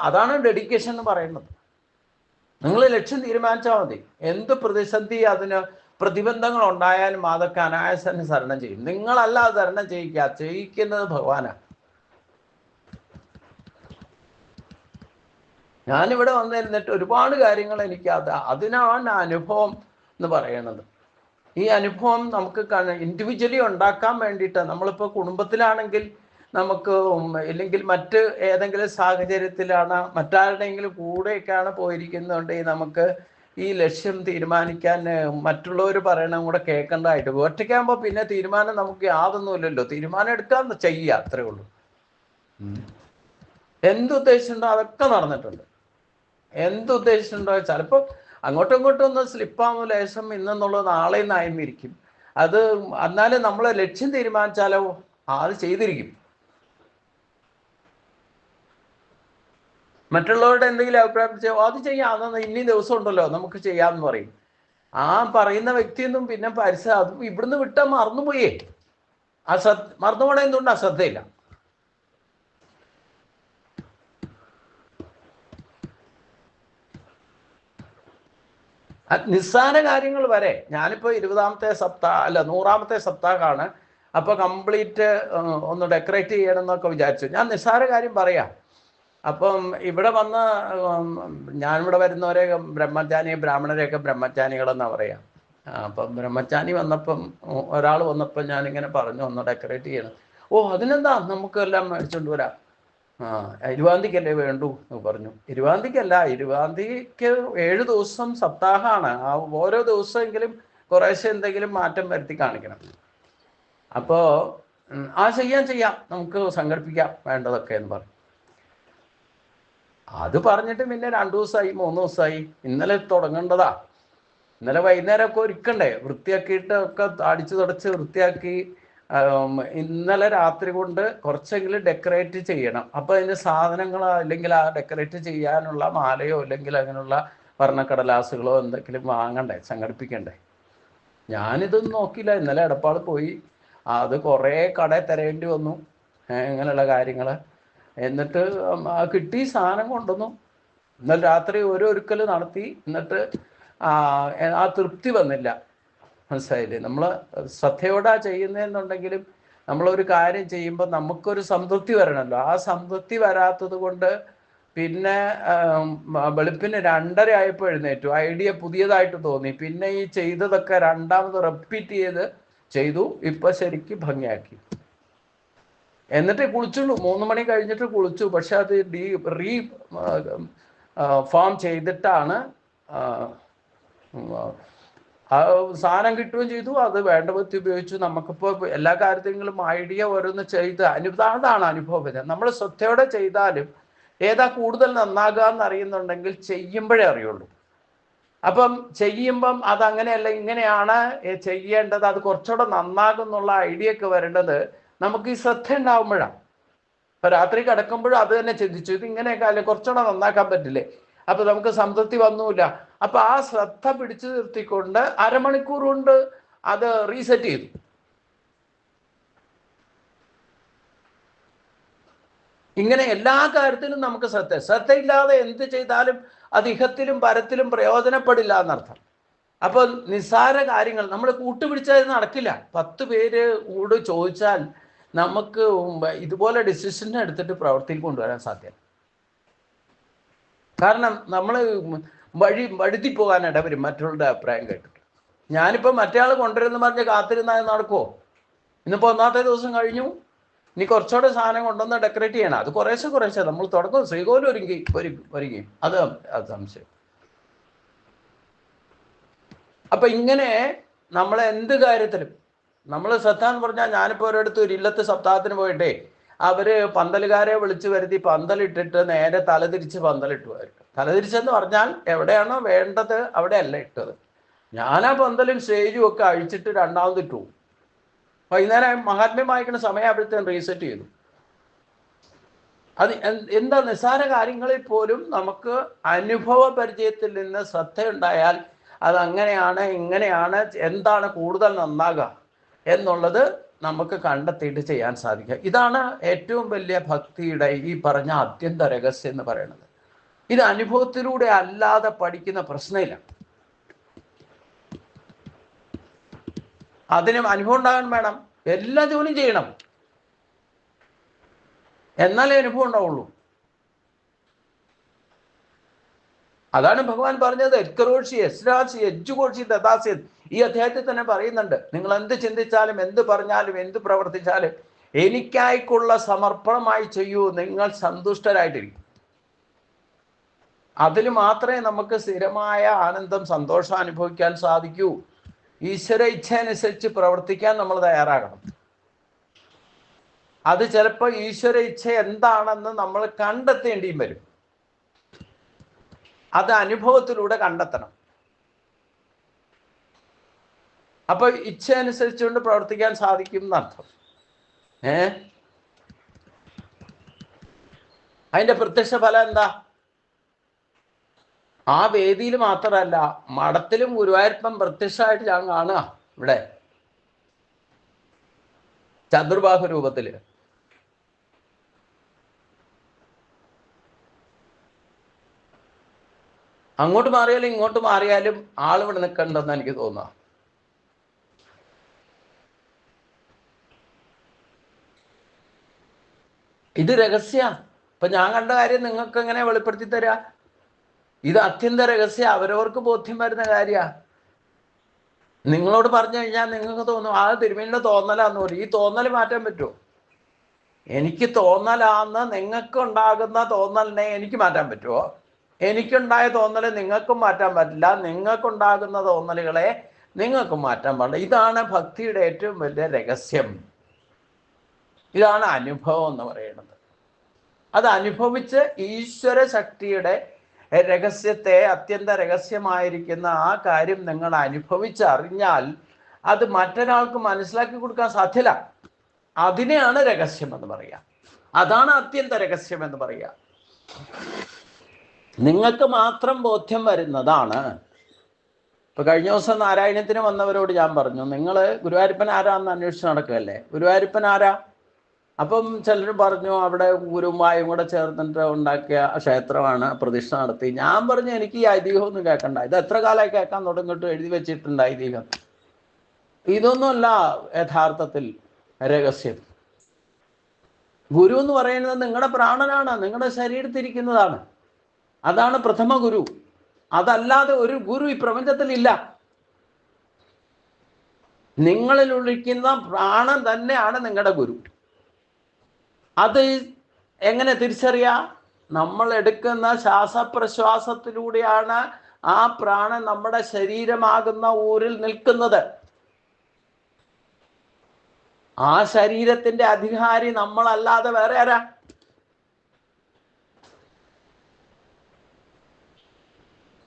അതാണ് ഡെഡിക്കേഷൻ എന്ന് പറയുന്നത്. നിങ്ങൾ ലക്ഷ്യം തീരുമാനിച്ചാൽ മതി. എന്ത് പ്രതിസന്ധി, പ്രതിബന്ധങ്ങൾ ഉണ്ടായാലും അതൊക്കെ അനായാസം തരണം ചെയ്യും. നിങ്ങളല്ല അത് തരണം ചെയ്യിക്കുന്നത് ഭഗവാനാണ്. ഞാനിവിടെ വന്നിരുന്നിട്ട് ഒരുപാട് കാര്യങ്ങൾ എനിക്ക് അതിനാണ് അനുഭവം എന്ന് പറയണത്. ഈ അനുഭവം നമുക്ക് ഇൻഡിവിജ്വലി ഉണ്ടാക്കാൻ വേണ്ടിയിട്ട്, നമ്മളിപ്പോൾ കുടുംബത്തിലാണെങ്കിൽ നമുക്ക്, ഇല്ലെങ്കിൽ മറ്റ് ഏതെങ്കിലും സാഹചര്യത്തിലാണ്, മറ്റാരുടെയെങ്കിലും കൂടെയൊക്കെയാണ് പോയിരിക്കുന്നുണ്ടെങ്കിൽ നമുക്ക് ഈ ലക്ഷ്യം തീരുമാനിക്കാൻ മറ്റുള്ളവർ പറയണം കൂടെ കേൾക്കേണ്ടതായിട്ട്. ഒറ്റയ്ക്കാകുമ്പോൾ പിന്നെ തീരുമാനം നമുക്ക് യാതൊന്നുമില്ലല്ലോ. തീരുമാനം എടുക്കാൻ ചെയ്യുക, അത്രേ ഉള്ളൂ. എന്തുദ്ദേശിച്ചിട്ടുണ്ടോ അതൊക്കെ നടന്നിട്ടുണ്ട്. എന്തുദ്ദേശിച്ചിട്ടുണ്ടോ ചിലപ്പോൾ അങ്ങോട്ടും ഇങ്ങോട്ടും ഒന്ന് സ്ലിപ്പാകുമ്പോൾ ലേശം ഇന്നെന്നുള്ളത് നാളെ നിന്നായിരിക്കും. എന്നാലും നമ്മൾ ലക്ഷ്യം തീരുമാനിച്ചാലോ അത് ചെയ്തിരിക്കും. മറ്റുള്ളവരുടെ എന്തെങ്കിലും അഭിപ്രായം അത് ചെയ്യാം, അതൊന്ന് ഇനി ദിവസം ഉണ്ടല്ലോ നമുക്ക് ചെയ്യാമെന്ന് പറയും. ആ പറയുന്ന വ്യക്തിയൊന്നും പിന്നെ അതും ഇവിടുന്ന് വിട്ടാൽ മറന്നുപോയേ. മറന്നുപോണേ എന്തുകൊണ്ട് അശ്രദ്ധയില്ല. നിസ്സാര കാര്യങ്ങൾ വരെ. ഞാനിപ്പോൾ 20ാമത്തെ സപ്താഹ 100ാമത്തെ സപ്താഹമാണ്. അപ്പോൾ കംപ്ലീറ്റ് ഒന്ന് ഡെക്കറേറ്റ് ചെയ്യണമെന്നൊക്കെ വിചാരിച്ചു. ഞാൻ നിസ്സാര കാര്യം പറയാം. അപ്പം ഇവിടെ വന്ന് ഞാനിവിടെ വരുന്നവരെ ബ്രാഹ്മണരെയൊക്കെ ബ്രഹ്മചാരികളെന്നാണ് പറയാം. അപ്പം ബ്രഹ്മചാരി വന്നപ്പം ഒരാൾ വന്നപ്പോൾ ഞാനിങ്ങനെ പറഞ്ഞു ഒന്ന് ഡെക്കറേറ്റ് ചെയ്യണം. അതിനെന്താ, നമുക്കെല്ലാം മേടിച്ചോണ്ട് വരാം. 20ാം വേണ്ടു എന്ന് പറഞ്ഞു. 20ാം 20ാം 7 ദിവസം സപ്താഹമാണ്. ഓരോ ദിവസമെങ്കിലും കുറേശ്ശെ എന്തെങ്കിലും മാറ്റം വരുത്തി കാണിക്കണം. അപ്പോൾ ചെയ്യാം, നമുക്ക് സംഘടിപ്പിക്കാം വേണ്ടതൊക്കെ എന്ന് പറഞ്ഞു. അത് പറഞ്ഞിട്ട് പിന്നെ 2 ദിവസമായി 3 ദിവസമായി. ഇന്നലെ തുടങ്ങേണ്ടതാ. ഇന്നലെ വൈകുന്നേരമൊക്കെ ഒരുക്കണ്ടേ, വൃത്തിയാക്കിയിട്ട് ഒക്കെ അടിച്ചു തുടച്ച് വൃത്തിയാക്കി. ഇന്നലെ രാത്രി കൊണ്ട് കുറച്ചെങ്കിലും ഡെക്കറേറ്റ് ചെയ്യണം. അപ്പോൾ അതിന് സാധനങ്ങൾ, അല്ലെങ്കിൽ ആ ഡെക്കറേറ്റ് ചെയ്യാനുള്ള മാലയോ അല്ലെങ്കിൽ അങ്ങനെയുള്ള വർണ്ണക്കടലാസുകളോ എന്തെങ്കിലും വാങ്ങണ്ടേ, സംഘടിപ്പിക്കണ്ടേ. ഞാനിതൊന്നും നോക്കിയില്ല. ഇന്നലെ എടപ്പാൾ പോയി, അത് കുറേ കടയിൽ തരേണ്ടി വന്നു ഇങ്ങനെയുള്ള കാര്യങ്ങൾ. എന്നിട്ട് കിട്ടി, സാധനം കൊണ്ടുവന്നു. ഇന്നലെ രാത്രി ഒരുക്കൽ നടത്തി. എന്നിട്ട് ആ തൃപ്തി വന്നില്ല. മനസ്സിലായില്ലേ? നമ്മൾ ശ്രദ്ധയോടെ ചെയ്യുന്നതെന്നുണ്ടെങ്കിലും നമ്മളൊരു കാര്യം ചെയ്യുമ്പോൾ നമുക്കൊരു സംതൃപ്തി വരണമല്ലോ. ആ സംതൃപ്തി വരാത്തത് കൊണ്ട് പിന്നെ വെളുപ്പിന് 2:30 ആയപ്പോൾ എഴുന്നേറ്റു. ഐഡിയ പുതിയതായിട്ട് തോന്നി. പിന്നെ ഈ ചെയ്തതൊക്കെ രണ്ടാമത് റിപ്പീറ്റ് ചെയ്തു. ഇപ്പം ശരിക്കും ഭംഗിയാക്കി. എന്നിട്ട് കുളിച്ചുള്ളൂ. 3 മണി കഴിഞ്ഞിട്ട് കുളിച്ചു. പക്ഷെ അത് ഫോം ചെയ്തിട്ടാണ് സാധനം കിട്ടുകയും ചെയ്തു. അത് വേണ്ട വിധത്തിൽ ഉപയോഗിച്ചു. നമുക്കിപ്പോൾ എല്ലാ കാര്യത്തിലും ഐഡിയ ഓരോന്ന് ചെയ്ത് അതാണ് അനുഭവം. നമ്മൾ ശ്രദ്ധയോടെ ചെയ്താലും ഏതാ കൂടുതൽ നന്നാകുക എന്നറിയുന്നുണ്ടെങ്കിൽ ചെയ്യുമ്പോഴേ അറിയുള്ളൂ. അപ്പം ചെയ്യുമ്പം അതങ്ങനെയല്ല, ഇങ്ങനെയാണ് ചെയ്യേണ്ടത്, അത് കുറച്ചുകൂടെ നന്നാകും എന്നുള്ള ഐഡിയ ഒക്കെ വരേണ്ടത് നമുക്ക് ഈ ശ്രദ്ധ ഉണ്ടാവുമ്പോഴാണ്. ഇപ്പം രാത്രി കിടക്കുമ്പോഴും അത് തന്നെ ചിന്തിച്ചു, ഇത് ഇങ്ങനെയൊക്കെ അല്ലെ കുറച്ചുകൂടെ നന്നാക്കാൻ പറ്റില്ലേ. അപ്പം നമുക്ക് സംതൃപ്തി വന്നൂല. അപ്പം ആ ശ്രദ്ധ പിടിച്ചു നിർത്തിക്കൊണ്ട് അരമണിക്കൂർ കൊണ്ട് അത് റീസെറ്റ് ചെയ്തു. ഇങ്ങനെ എല്ലാ കാര്യത്തിലും നമുക്ക് ശ്രദ്ധയില്ലാതെ എന്ത് ചെയ്താലും അത് ഇഹത്തിലും പരത്തിലും പ്രയോജനപ്പെടില്ല എന്നർത്ഥം. അപ്പോൾ നിസ്സാര കാര്യങ്ങൾ നമ്മൾ കൂട്ടുപിടിച്ചാൽ നടക്കില്ല. 10 പേര് കൂടെ ചോദിച്ചാൽ നമുക്ക് ഇതുപോലെ ഡിസിഷൻ എടുത്തിട്ട് പ്രവർത്തിയിൽ കൊണ്ടുവരാൻ സാധ്യത. കാരണം നമ്മൾ വഴുതി പോകാൻ ഇടവരും മറ്റുള്ളവരുടെ അഭിപ്രായം കേട്ടിട്ട്. ഞാനിപ്പോൾ മറ്റേ ആൾ കൊണ്ടുവരുമെന്ന് പറഞ്ഞ് കാത്തിരുന്നാൽ നടക്കുമോ? ഇന്നിപ്പോൾ 1ാമത്തെ ദിവസം കഴിഞ്ഞു. ഇനി കുറച്ചുകൂടെ സാധനം കൊണ്ടുവന്ന് ഡെക്കറേറ്റ് ചെയ്യണം. അത് കുറേശ്ശെ നമ്മൾ തുടക്കം ശ്രീകോവിൽ ഒരുങ്ങി അത് സംശയം. അപ്പൊ ഇങ്ങനെ നമ്മൾ എന്ത് കാര്യത്തിലും നമ്മൾ ശ്രദ്ധ എന്ന് പറഞ്ഞാൽ, ഞാനിപ്പോൾ ഒരിടത്ത് ഒരു ഇല്ലത്ത് സപ്താഹത്തിന് പോയിട്ടേ അവര് പന്തലുകാരെ വിളിച്ചു വരുത്തി പന്തലിട്ടിട്ട് നേരെ തലതിരിച്ച് പന്തലിട്ടുമായിരുന്നു. തലതിരിച്ചെന്ന് പറഞ്ഞാൽ എവിടെയാണോ വേണ്ടത് അവിടെയല്ല ഇട്ടത്. ഞാനാ പന്തലും സ്റ്റേജും ഒക്കെ അഴിച്ചിട്ട് രണ്ടാമതിട്ടു. വൈകുന്നേരം മഹാത്മ്യം വായിക്കുന്ന സമയമാകുമ്പോഴത്തേക്കും റീസെറ്റ് ചെയ്തു. അത് എന്താ, നിസ്സാര കാര്യങ്ങളിൽ പോലും നമുക്ക് അനുഭവ പരിചയത്തിൽ നിന്ന് ശ്രദ്ധയുണ്ടായാൽ അത് അങ്ങനെയാണ് ഇങ്ങനെയാണ്, എന്താണ് കൂടുതൽ നന്നാകുക എന്നുള്ളത് നമുക്ക് കണ്ടെത്തിയിട്ട് ചെയ്യാൻ സാധിക്കുക. ഇതാണ് ഏറ്റവും വലിയ ഭക്തിയുടെ ഈ പറഞ്ഞ അത്യന്ത രഹസ്യം എന്ന് പറയുന്നത്. ഇത് അനുഭവത്തിലൂടെ അല്ലാതെ പഠിക്കുന്ന പ്രശ്നമില്ല. അതിന് അനുഭവം ഉണ്ടാകാൻ വേണം, എല്ലാ ജോലിയും ചെയ്യണം, എന്നാലേ അനുഭവം ഉണ്ടാവുള്ളൂ. അതാണ് ഭഗവാൻ പറഞ്ഞത്, ഈ അധ്യായത്തിൽ തന്നെ പറയുന്നുണ്ട്. നിങ്ങൾ എന്ത് ചിന്തിച്ചാലും, എന്ത് പറഞ്ഞാലും, എന്ത് പ്രവർത്തിച്ചാലും എനിക്കായിക്കുള്ള സമർപ്പണമായി ചെയ്യൂ, നിങ്ങൾ സന്തുഷ്ടരായിട്ടിരിക്കും. അതിൽ മാത്രമേ നമുക്ക് സ്ഥിരമായ ആനന്ദം, സന്തോഷം അനുഭവിക്കാൻ സാധിക്കൂ. ഈശ്വര ഇച്ഛ അനുസരിച്ച് പ്രവർത്തിക്കാൻ നമ്മൾ തയ്യാറാകണം. അത് ചിലപ്പോൾ ഈശ്വര ഇച്ഛ എന്താണെന്ന് നമ്മൾ കണ്ടെത്തേണ്ടിയും വരും. അത് അനുഭവത്തിലൂടെ കണ്ടെത്തണം. അപ്പൊ ഇച്ഛ അനുസരിച്ചുകൊണ്ട് പ്രവർത്തിക്കാൻ സാധിക്കും എന്നർത്ഥം. അതിന്റെ പ്രത്യക്ഷ ഫലം എന്താ? ആ വേദിയിൽ മാത്രമല്ല, മഠത്തിലും ഗുരുവായൂരപ്പൻ പ്രത്യക്ഷമായിട്ട് ഞാൻ കാണുക. ഇവിടെ ചതുർബാഹു രൂപത്തില് അങ്ങോട്ട് മാറിയാലും ഇങ്ങോട്ട് മാറിയാലും ആളിവിടെ നിൽക്കണ്ടെന്ന് എനിക്ക് തോന്നുക. ഇത് രഹസ്യ. ഇപ്പൊ ഞാൻ കണ്ട കാര്യം നിങ്ങൾക്ക് എങ്ങനെ വെളിപ്പെടുത്തി തരാ? ഇത് അത്യന്ത രഹസ്യ, അവരവർക്ക് ബോധ്യം വരുന്ന കാര്യമാണ്. നിങ്ങളോട് പറഞ്ഞു കഴിഞ്ഞാൽ നിങ്ങൾക്ക് തോന്നും ആ തിരുമേനിയുടെ തോന്നലാന്ന് പറയും. ഈ തോന്നൽ മാറ്റാൻ പറ്റുമോ? എനിക്ക് തോന്നലാന്ന് നിങ്ങൾക്ക് ഉണ്ടാകുന്ന തോന്നലിനെ എനിക്ക് മാറ്റാൻ പറ്റുമോ? എനിക്കുണ്ടായ തോന്നൽ നിങ്ങൾക്കും മാറ്റാൻ പറ്റില്ല, നിങ്ങൾക്കുണ്ടാകുന്ന തോന്നലുകളെ നിങ്ങൾക്കും മാറ്റാൻ പാടില്ല. ഇതാണ് ഭക്തിയുടെ ഏറ്റവും വലിയ രഹസ്യം. ഇതാണ് അനുഭവം എന്ന് പറയുന്നത്. അത് അനുഭവിച്ച് ഈശ്വര ശക്തിയുടെ രഹസ്യത്തെ, അത്യന്ത രഹസ്യമായിരിക്കുന്ന ആ കാര്യം നിങ്ങൾ അനുഭവിച്ചറിഞ്ഞാൽ അത് മറ്റൊരാൾക്ക് മനസ്സിലാക്കി കൊടുക്കാൻ സാധ്യല്ല. അതിനെയാണ് രഹസ്യം എന്ന് പറയുക. അതാണ് അത്യന്ത രഹസ്യം എന്ന് പറയുക. നിങ്ങൾക്ക് മാത്രം ബോധ്യം വരുന്നതാണ്. ഇപ്പൊ കഴിഞ്ഞ ദിവസം നാരായണത്തിന് വന്നവരോട് ഞാൻ പറഞ്ഞു, നിങ്ങൾ ഗുരുവായൂരപ്പൻ ആരാന്ന് അന്വേഷിച്ച് നടക്കുകയല്ലേ, ഗുരുവായൂരപ്പൻ ആരാ? അപ്പം ചിലർ പറഞ്ഞു അവിടെ ഗുരുവുമായും കൂടെ ചേർന്നിട്ട് ഉണ്ടാക്കിയ ക്ഷേത്രമാണ്, പ്രതിഷ്ഠ നടത്തി. ഞാൻ പറഞ്ഞു എനിക്ക് ഈ ഐതിഹ്യമൊന്നും കേൾക്കണ്ട, ഇത് എത്ര കാലമായി കേൾക്കാൻ തുടങ്ങിയിട്ട് എഴുതി വെച്ചിട്ടുണ്ട് ഐതിഹ്യം. ഇതൊന്നുമല്ല യഥാർത്ഥത്തിൽ രഹസ്യം. ഗുരു എന്ന് പറയുന്നത് നിങ്ങളുടെ പ്രാണനാണ്, നിങ്ങളുടെ ശരീരത്തിരിക്കുന്നതാണ്. അതാണ് പ്രഥമ ഗുരു. അതല്ലാതെ ഒരു ഗുരു ഈ പ്രപഞ്ചത്തിൽ ഇല്ല. നിങ്ങളിൽ ഒഴിക്കുന്ന പ്രാണൻ തന്നെയാണ് നിങ്ങളുടെ ഗുരു. അത് എങ്ങനെ തിരിച്ചറിയാ? നമ്മൾ എടുക്കുന്ന ശ്വാസപ്രശ്വാസത്തിലൂടെയാണ് ആ പ്രാണൻ നമ്മുടെ ശരീരമാകുന്ന ഊരിൽ നിൽക്കുന്നത്. ആ ശരീരത്തിന്റെ അധികാരി നമ്മളല്ലാതെ വേറെ ആരാ?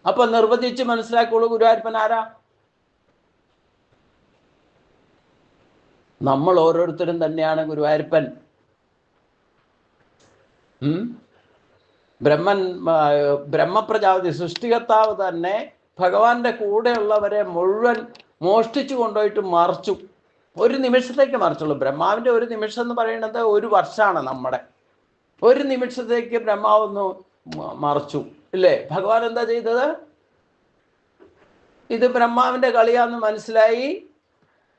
അപ്പൊ നിർവചിച്ച് മനസ്സിലാക്കുള്ളൂ ഗുരുവായൂരപ്പൻ ആരാ. നമ്മൾ ഓരോരുത്തരും തന്നെയാണ് ഗുരുവായൂരപ്പൻ. ബ്രഹ്മപ്രജാപതി സൃഷ്ടികർത്താവ് തന്നെ ഭഗവാന്റെ കൂടെയുള്ളവരെ മുഴുവൻ മോഷ്ടിച്ചു കൊണ്ടുപോയിട്ട് മറിച്ചു. ഒരു നിമിഷത്തേക്ക് മറിച്ചുള്ളൂ. ബ്രഹ്മാവിന്റെ ഒരു നിമിഷം എന്ന് പറയുന്നത് ഒരു വർഷമാണ്. നമ്മുടെ ഒരു നിമിഷത്തേക്ക് ബ്രഹ്മാവൊന്ന് മറിച്ചു ഇല്ലേ? ഭഗവാൻ എന്താ ചെയ്തത്? ഇത് ബ്രഹ്മാവിന്റെ കളിയാന്ന് മനസ്സിലായി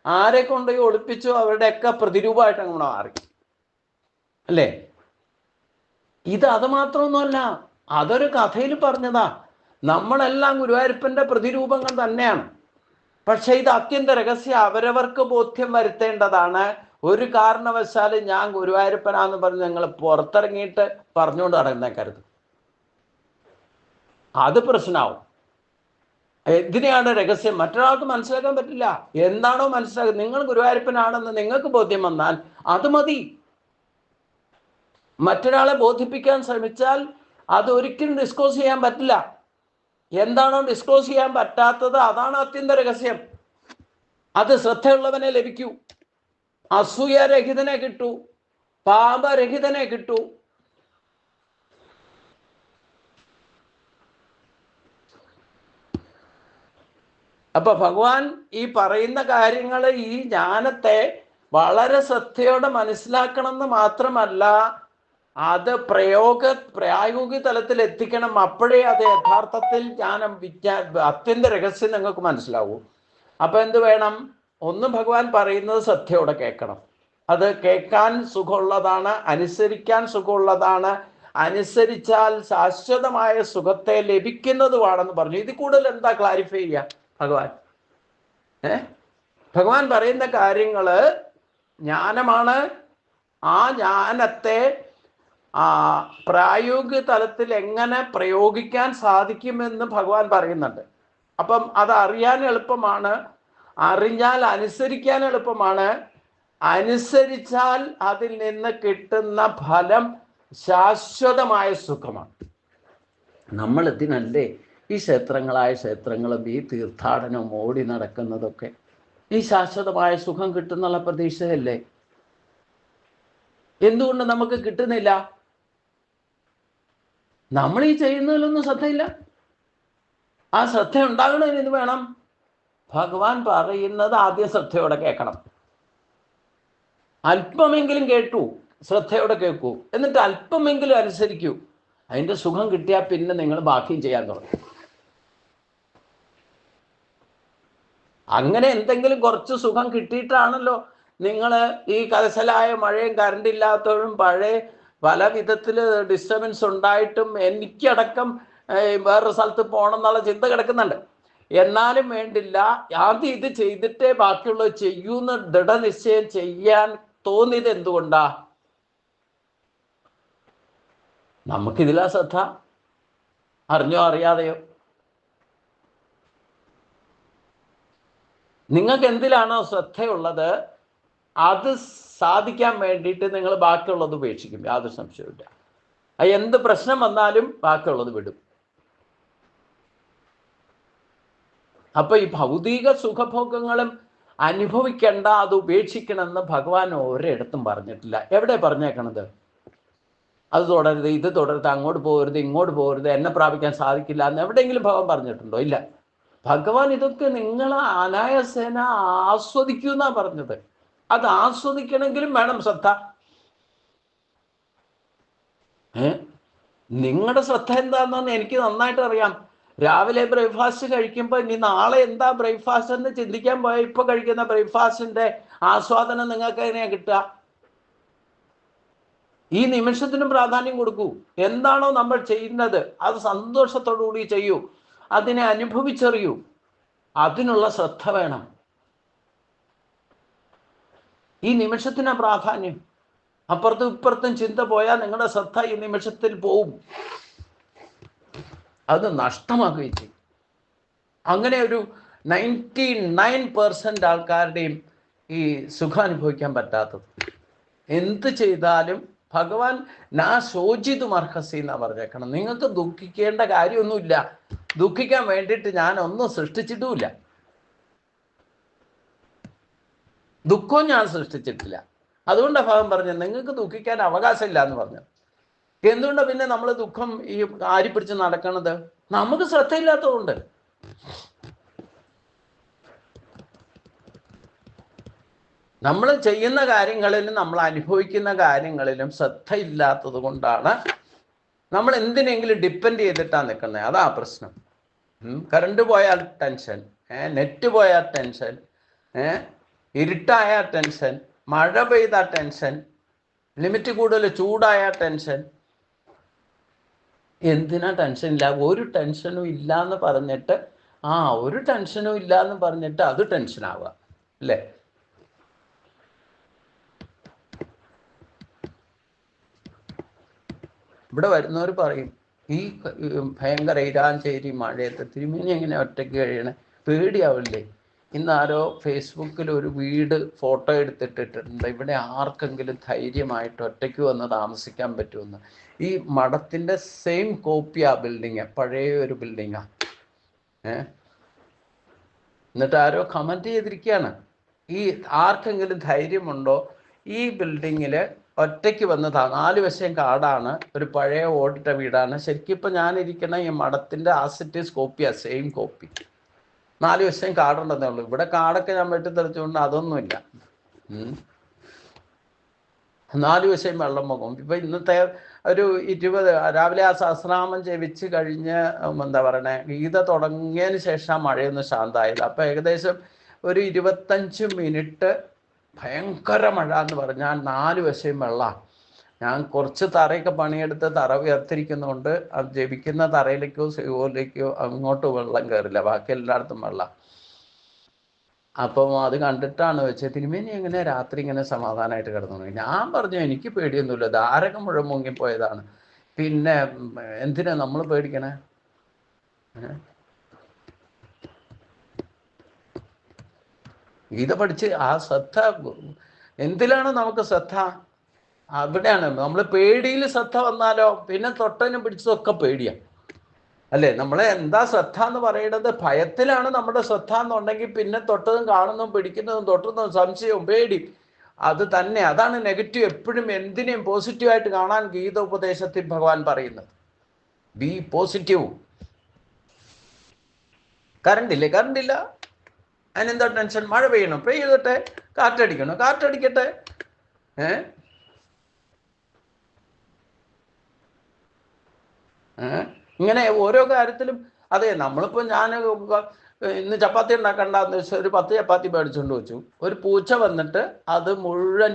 ആരെ കൊണ്ടുപോയി ഒളിപ്പിച്ചു, അവരുടെയൊക്കെ പ്രതിരൂപമായിട്ട് അങ്ങ് മാറി അല്ലേ? അത് മാത്രമൊന്നുമല്ല, അതൊരു കഥയിൽ പറഞ്ഞതാ. നമ്മളെല്ലാം ഗുരുവായൂരപ്പന്റെ പ്രതിരൂപങ്ങൾ തന്നെയാണ്. പക്ഷെ ഇത് അത്യന്ത രഹസ്യം, അവരവർക്ക് ബോധ്യം വരുത്തേണ്ടതാണ്. ഒരു കാരണവശാലും ഞാൻ ഗുരുവായൂരപ്പനാന്ന് പറഞ്ഞ് നിങ്ങൾ പുറത്തിറങ്ങിയിട്ട് പറഞ്ഞുകൊണ്ട് നടന്നേക്കരുത്. അത് പ്രശ്നമാവും. എന്തിനാണ് രഹസ്യം? മറ്റൊരാൾക്ക് മനസ്സിലാക്കാൻ പറ്റില്ല. എന്താണോ മനസ്സിലാക്കുക, നിങ്ങൾ ഗുരുവായൂരപ്പനാണെന്ന് നിങ്ങൾക്ക് ബോധ്യം വന്നാൽ അത് മതി. മറ്റൊരാളെ ബോധിപ്പിക്കാൻ ശ്രമിച്ചാൽ അത് ഒരിക്കലും ഡിസ്ക്ലോസ് ചെയ്യാൻ പറ്റില്ല. എന്താണോ ഡിസ്ക്ലോസ് ചെയ്യാൻ പറ്റാത്തത് അതാണ് അത്യന്ത രഹസ്യം. അത് ശ്രദ്ധയുള്ളവനെ ലഭിക്കൂ, അസൂയരഹിതനെ കിട്ടൂ, പാപരഹിതനെ കിട്ടൂ. അപ്പൊ ഭഗവാൻ ഈ പറയുന്ന കാര്യങ്ങൾ ഈ ജ്ഞാനത്തെ വളരെ ശ്രദ്ധയോടെ മനസ്സിലാക്കണം എന്ന് മാത്രമല്ല, അത് പ്രായോഗിക തലത്തിൽ എത്തിക്കണം. അപ്പോഴേ അത് യഥാർത്ഥത്തിൽ അത്യന്ത രഹസ്യം നിങ്ങൾക്ക് മനസ്സിലാവൂ. അപ്പൊ എന്ത് വേണം? ഒന്ന്, ഭഗവാൻ പറയുന്നത് ശ്രദ്ധയോടെ കേൾക്കണം. അത് കേൾക്കാൻ സുഖമുള്ളതാണ്, അനുസരിക്കാൻ സുഖമുള്ളതാണ്, അനുസരിച്ചാൽ ശാശ്വതമായ സുഖത്തെ ലഭിക്കുന്നതുമാണെന്ന് പറഞ്ഞു. ഇതിൽ കൂടുതൽ എന്താ ക്ലാരിഫൈ ചെയ്യുക ഭഗവാൻ? ഭഗവാൻ പറയുന്ന കാര്യങ്ങള് ജ്ഞാനമാണ്. ആ ജ്ഞാനത്തെ പ്രായോഗിക തലത്തിൽ എങ്ങനെ പ്രയോഗിക്കാൻ സാധിക്കുമെന്ന് ഭഗവാൻ പറയുന്നുണ്ട്. അപ്പം അത് അറിയാൻ എളുപ്പമാണ്, അറിഞ്ഞാൽ അനുസരിക്കാൻ എളുപ്പമാണ്, അനുസരിച്ചാൽ അതിൽ നിന്ന് കിട്ടുന്ന ഫലം ശാശ്വതമായ സുഖമാണ്. നമ്മൾ ഇതിനല്ലേ ഈ ക്ഷേത്രങ്ങളും ഈ തീർത്ഥാടനവും ഓടി നടക്കുന്നതൊക്കെ? ഈ ശാശ്വതമായ സുഖം കിട്ടുന്നുള്ള പ്രതീക്ഷയല്ലേ? എന്തുകൊണ്ട് നമുക്ക് കിട്ടുന്നില്ല? നമ്മൾ ഈ ചെയ്യുന്നതിലൊന്നും ശ്രദ്ധയില്ല. ആ ശ്രദ്ധ ഉണ്ടാകണതിന് ഇത് വേണം. ഭഗവാൻ പറയുന്നത് ആദ്യം ശ്രദ്ധയോടെ കേൾക്കണം. അല്പമെങ്കിലും കേട്ടു, ശ്രദ്ധയോടെ കേൾക്കൂ, എന്നിട്ട് അല്പമെങ്കിലും അനുസരിക്കൂ. അതിൻ്റെ സുഖം കിട്ടിയാൽ പിന്നെ നിങ്ങൾ ബാക്കിയും ചെയ്യാൻ തുടങ്ങും. അങ്ങനെ എന്തെങ്കിലും കുറച്ച് സുഖം കിട്ടിയിട്ടാണല്ലോ നിങ്ങൾ ഈ കലശലായ മഴയും കറണ്ട് ഇല്ലാത്തതും പഴയ പല വിധത്തിൽ ഡിസ്റ്റർബൻസ് ഉണ്ടായിട്ടും എനിക്കടക്കം വേറൊരു സ്ഥലത്ത് പോകണം എന്നുള്ള ചിന്ത കിടക്കുന്നുണ്ട്. എന്നാലും വേണ്ടില്ല, ആദ്യം ഇത് ചെയ്തിട്ടേ ബാക്കിയുള്ളത് ചെയ്യൂന്ന് ദൃഢനിശ്ചയം ചെയ്യാൻ തോന്നിയത് എന്തുകൊണ്ടാ? നമുക്കിതിലാ ശ്രദ്ധ, അറിഞ്ഞോ അറിയാതെയോ. നിങ്ങൾക്ക് എന്തിലാണോ ശ്രദ്ധയുള്ളത് അത് സാധിക്കാൻ വേണ്ടിയിട്ട് നിങ്ങൾ ബാക്കിയുള്ളത് ഉപേക്ഷിക്കും, യാതൊരു സംശയമില്ല. എന്ത് പ്രശ്നം വന്നാലും ബാക്കിയുള്ളത് വിടും. അപ്പൊ ഈ ഭൗതിക സുഖഭോഗങ്ങളും അനുഭവിക്കേണ്ട, അത് ഉപേക്ഷിക്കണമെന്ന് ഭഗവാൻ ഒരിടത്തും പറഞ്ഞിട്ടില്ല. എവിടെ പറഞ്ഞേക്കണത്? അത് തുടരുത്, ഇത് തുടരുത്, അങ്ങോട്ട് പോകരുത്, ഇങ്ങോട്ട് പോകരുത്, എന്നെ പ്രാപിക്കാൻ സാധിക്കില്ല എന്ന് എവിടെയെങ്കിലും ഭഗവാൻ പറഞ്ഞിട്ടുണ്ടോ? ഇല്ല. ഭഗവാൻ ഇതൊക്കെ നിങ്ങൾ അനായാസേന ആസ്വദിക്കൂ എന്നാ പറഞ്ഞത്. അത് ആസ്വദിക്കണമെങ്കിലും വേണം ശ്രദ്ധ. നിങ്ങളുടെ ശ്രദ്ധ എന്താണെന്ന് എനിക്ക് നന്നായിട്ട് അറിയാം. രാവിലെ ബ്രേക്ക്ഫാസ്റ്റ് കഴിക്കുമ്പോൾ ഇനി നാളെ എന്താ ബ്രേക്ക്ഫാസ്റ്റ് എന്ന് ചിന്തിക്കാൻ പോയാൽ ഇപ്പൊ കഴിക്കുന്ന ബ്രേക്ക്ഫാസ്റ്റിന്റെ ആസ്വാദനം നിങ്ങൾക്ക് എങ്ങനെയാ കിട്ടുക? ഈ നിമിഷത്തിനും പ്രാധാന്യം കൊടുക്കൂ. എന്താണോ നമ്മൾ ചെയ്യുന്നത് അത് സന്തോഷത്തോടു കൂടി ചെയ്യൂ, അതിനെ അനുഭവിച്ചറിയൂ. അതിനുള്ള ശ്രദ്ധ വേണം. ഈ നിമിഷത്തിന് പ്രാധാന്യം. അപ്പുറത്തും ഇപ്പുറത്തും ചിന്ത പോയാൽ നിങ്ങളുടെ ശ്രദ്ധ ഈ നിമിഷത്തിൽ പോവും, അത് നഷ്ടമാക്കുകയും ചെയ്യും. അങ്ങനെ ഒരു 99% ആൾക്കാരുടെയും ഈ സുഖം അനുഭവിക്കാൻ പറ്റാത്തത്. എന്ത് ചെയ്താലും ഭഗവാൻ നാ ശോചിതും അർഹസി എന്നാ പറഞ്ഞേക്കണം. നിങ്ങൾക്ക് ദുഃഖിക്കേണ്ട കാര്യമൊന്നുമില്ല. ദുഃഖിക്കാൻ വേണ്ടിയിട്ട് ഞാൻ ഒന്നും സൃഷ്ടിച്ചിട്ടുമില്ല. ദുഃഖവും ഞാൻ സൃഷ്ടിച്ചിട്ടില്ല. അതുകൊണ്ടാണ് ഭഗവാൻ പറഞ്ഞത് നിങ്ങൾക്ക് ദുഃഖിക്കാൻ അവകാശമില്ല എന്ന് പറഞ്ഞു. എന്തുകൊണ്ടാണ് പിന്നെ നമ്മൾ ദുഃഖം ഈ ആരിപ്പിടിച്ച് നടക്കണത്? നമുക്ക് ശ്രദ്ധയില്ലാത്തതുകൊണ്ട്. നമ്മൾ ചെയ്യുന്ന കാര്യങ്ങളിലും നമ്മൾ അനുഭവിക്കുന്ന കാര്യങ്ങളിലും ശ്രദ്ധയില്ലാത്തത് കൊണ്ടാണ് നമ്മൾ എന്തിനെങ്കിലും ഡിപ്പെൻഡ് ചെയ്തിട്ടാണ് നിൽക്കുന്നത്. അതാ പ്രശ്നം. കറണ്ട് പോയാൽ ടെൻഷൻ, നെറ്റ് പോയാൽ ടെൻഷൻ, ഇരുട്ടായ ടെൻഷൻ, മഴ പെയ്ത ടെൻഷൻ, ലിമിറ്റ് കൂടുതൽ ചൂടായ ടെൻഷൻ. എന്തിനാ ടെൻഷൻ ഇല്ല? ഒരു ടെൻഷനും ഇല്ല എന്ന് പറഞ്ഞിട്ട് ഒരു ടെൻഷനും ഇല്ല എന്ന് പറഞ്ഞിട്ട് അത് ടെൻഷനാവുക അല്ലേ? ഇവിടെ വരുന്നവർ പറയും ഈ ഭയങ്കര ഇരാഞ്ചേരി മഴയത്ത് തിരുമേനി എങ്ങനെ ഒറ്റയ്ക്ക് കഴിയണേ? പേടിയാവില്ലേ? ഇന്നാരോ ഫേസ്ബുക്കിൽ ഒരു വീട് ഫോട്ടോ എടുത്തിട്ടിട്ടുണ്ട്, ഇവിടെ ആർക്കെങ്കിലും ധൈര്യമായിട്ട് ഒറ്റയ്ക്ക് വന്ന് താമസിക്കാൻ പറ്റുമെന്ന്. ഈ മഠത്തിൻ്റെ സെയിം കോപ്പിയാ ബിൽഡിങ്, പഴയ ഒരു ബിൽഡിങ്ങാ. എന്നിട്ട് ആരോ കമൻറ്റ് ചെയ്തിരിക്കുകയാണ്, ഈ ആർക്കെങ്കിലും ധൈര്യമുണ്ടോ ഈ ബിൽഡിങ്ങിൽ ഒറ്റയ്ക്ക് വന്ന് 4 വശം കാടാണ്, ഒരു പഴയ ഓടിട്ട വീടാണ്. ശരിക്കും ഇപ്പം ഞാനിരിക്കുന്ന ഈ മഠത്തിൻ്റെ ആസിറ്റീസ് കോപ്പിയാ, സെയിം കോപ്പി. 4 വശം കാടുണ്ടെന്നേ ഉള്ളൂ. ഇവിടെ കാടൊക്കെ ഞാൻ വെട്ടിത്തെളിച്ചുകൊണ്ട് അതൊന്നുമില്ല. 4 വശം വെള്ളം പോകും. ഇപ്പം ഇന്നത്തെ ഒരു 20 രാവിലെ ആ സഹസ്രനാമം ജപിച്ച് കഴിഞ്ഞ് എന്താ പറയണേ, ഗീത തുടങ്ങിയതിന് ശേഷം മഴയൊന്ന് ശാന്തമായത്. അപ്പം ഏകദേശം ഒരു 25 മിനിറ്റ് ഭയങ്കര മഴ എന്ന് പറഞ്ഞാൽ 4 വശം വെള്ളം. ഞാൻ കുറച്ച് തറയൊക്കെ പണിയെടുത്ത് തറ ഉയർത്തിരിക്കുന്നതുകൊണ്ട് അത് ജപിക്കുന്ന തറയിലേക്കോ ശിവയിലേക്കോ അങ്ങോട്ട് വെള്ളം കയറില്ല, ബാക്കി എല്ലായിടത്തും വെള്ളം. അപ്പം അത് കണ്ടിട്ടാണ് വെച്ചത്, തിരുമേനി എങ്ങനെ രാത്രി ഇങ്ങനെ സമാധാനമായിട്ട് കിടന്നു? ഞാൻ പറഞ്ഞു എനിക്ക് പേടിയൊന്നുമില്ല, ധാരകം മുഴുവൻ മുങ്ങിപ്പോയതാണ്, പിന്നെ എന്തിനാ നമ്മൾ പേടിക്കണേ? ഗീത പഠിച്ച് ആ ശ്രദ്ധ എന്തിലാണ് നമുക്ക് ശ്രദ്ധ? അവിടെയാണ്. നമ്മൾ പേടിയിൽ ശ്രദ്ധ വന്നാലോ പിന്നെ തൊട്ടനും പിടിച്ചതൊക്കെ പേടിയാണ് അല്ലേ? നമ്മളെ എന്താ ശ്രദ്ധ എന്ന് പറയുന്നത്? ഭയത്തിലാണ് നമ്മുടെ ശ്രദ്ധ എന്നുണ്ടെങ്കിൽ പിന്നെ തൊട്ടതും കാണുന്നതും പിടിക്കുന്നതും തൊട്ടുന്നതും സംശയവും പേടി അത് തന്നെ. അതാണ് നെഗറ്റീവ്. എപ്പോഴും എന്തിനേയും പോസിറ്റീവായിട്ട് കാണാൻ ഗീത ഉപദേശത്തിൽ ഭഗവാൻ പറയുന്നത്. Be positive. കറണ്ടില്ലേ? കറണ്ടില്ല, അതിനെന്താ ടെൻഷൻ? മഴ പെയ്യണം, പെയ്യട്ടെ. കാറ്റടിക്കണം, കാറ്റടിക്കട്ടെ. ഇങ്ങനെ ഓരോ കാര്യത്തിലും. അതെ, നമ്മളിപ്പോൾ ഞാൻ ഇന്ന് ചപ്പാത്തി ഉണ്ടാക്കണ്ടെന്ന് വെച്ചാൽ ഒരു 10 ചപ്പാത്തി മേടിച്ചുകൊണ്ട് വെച്ചു. ഒരു പൂച്ച വന്നിട്ട് അത് മുഴുവൻ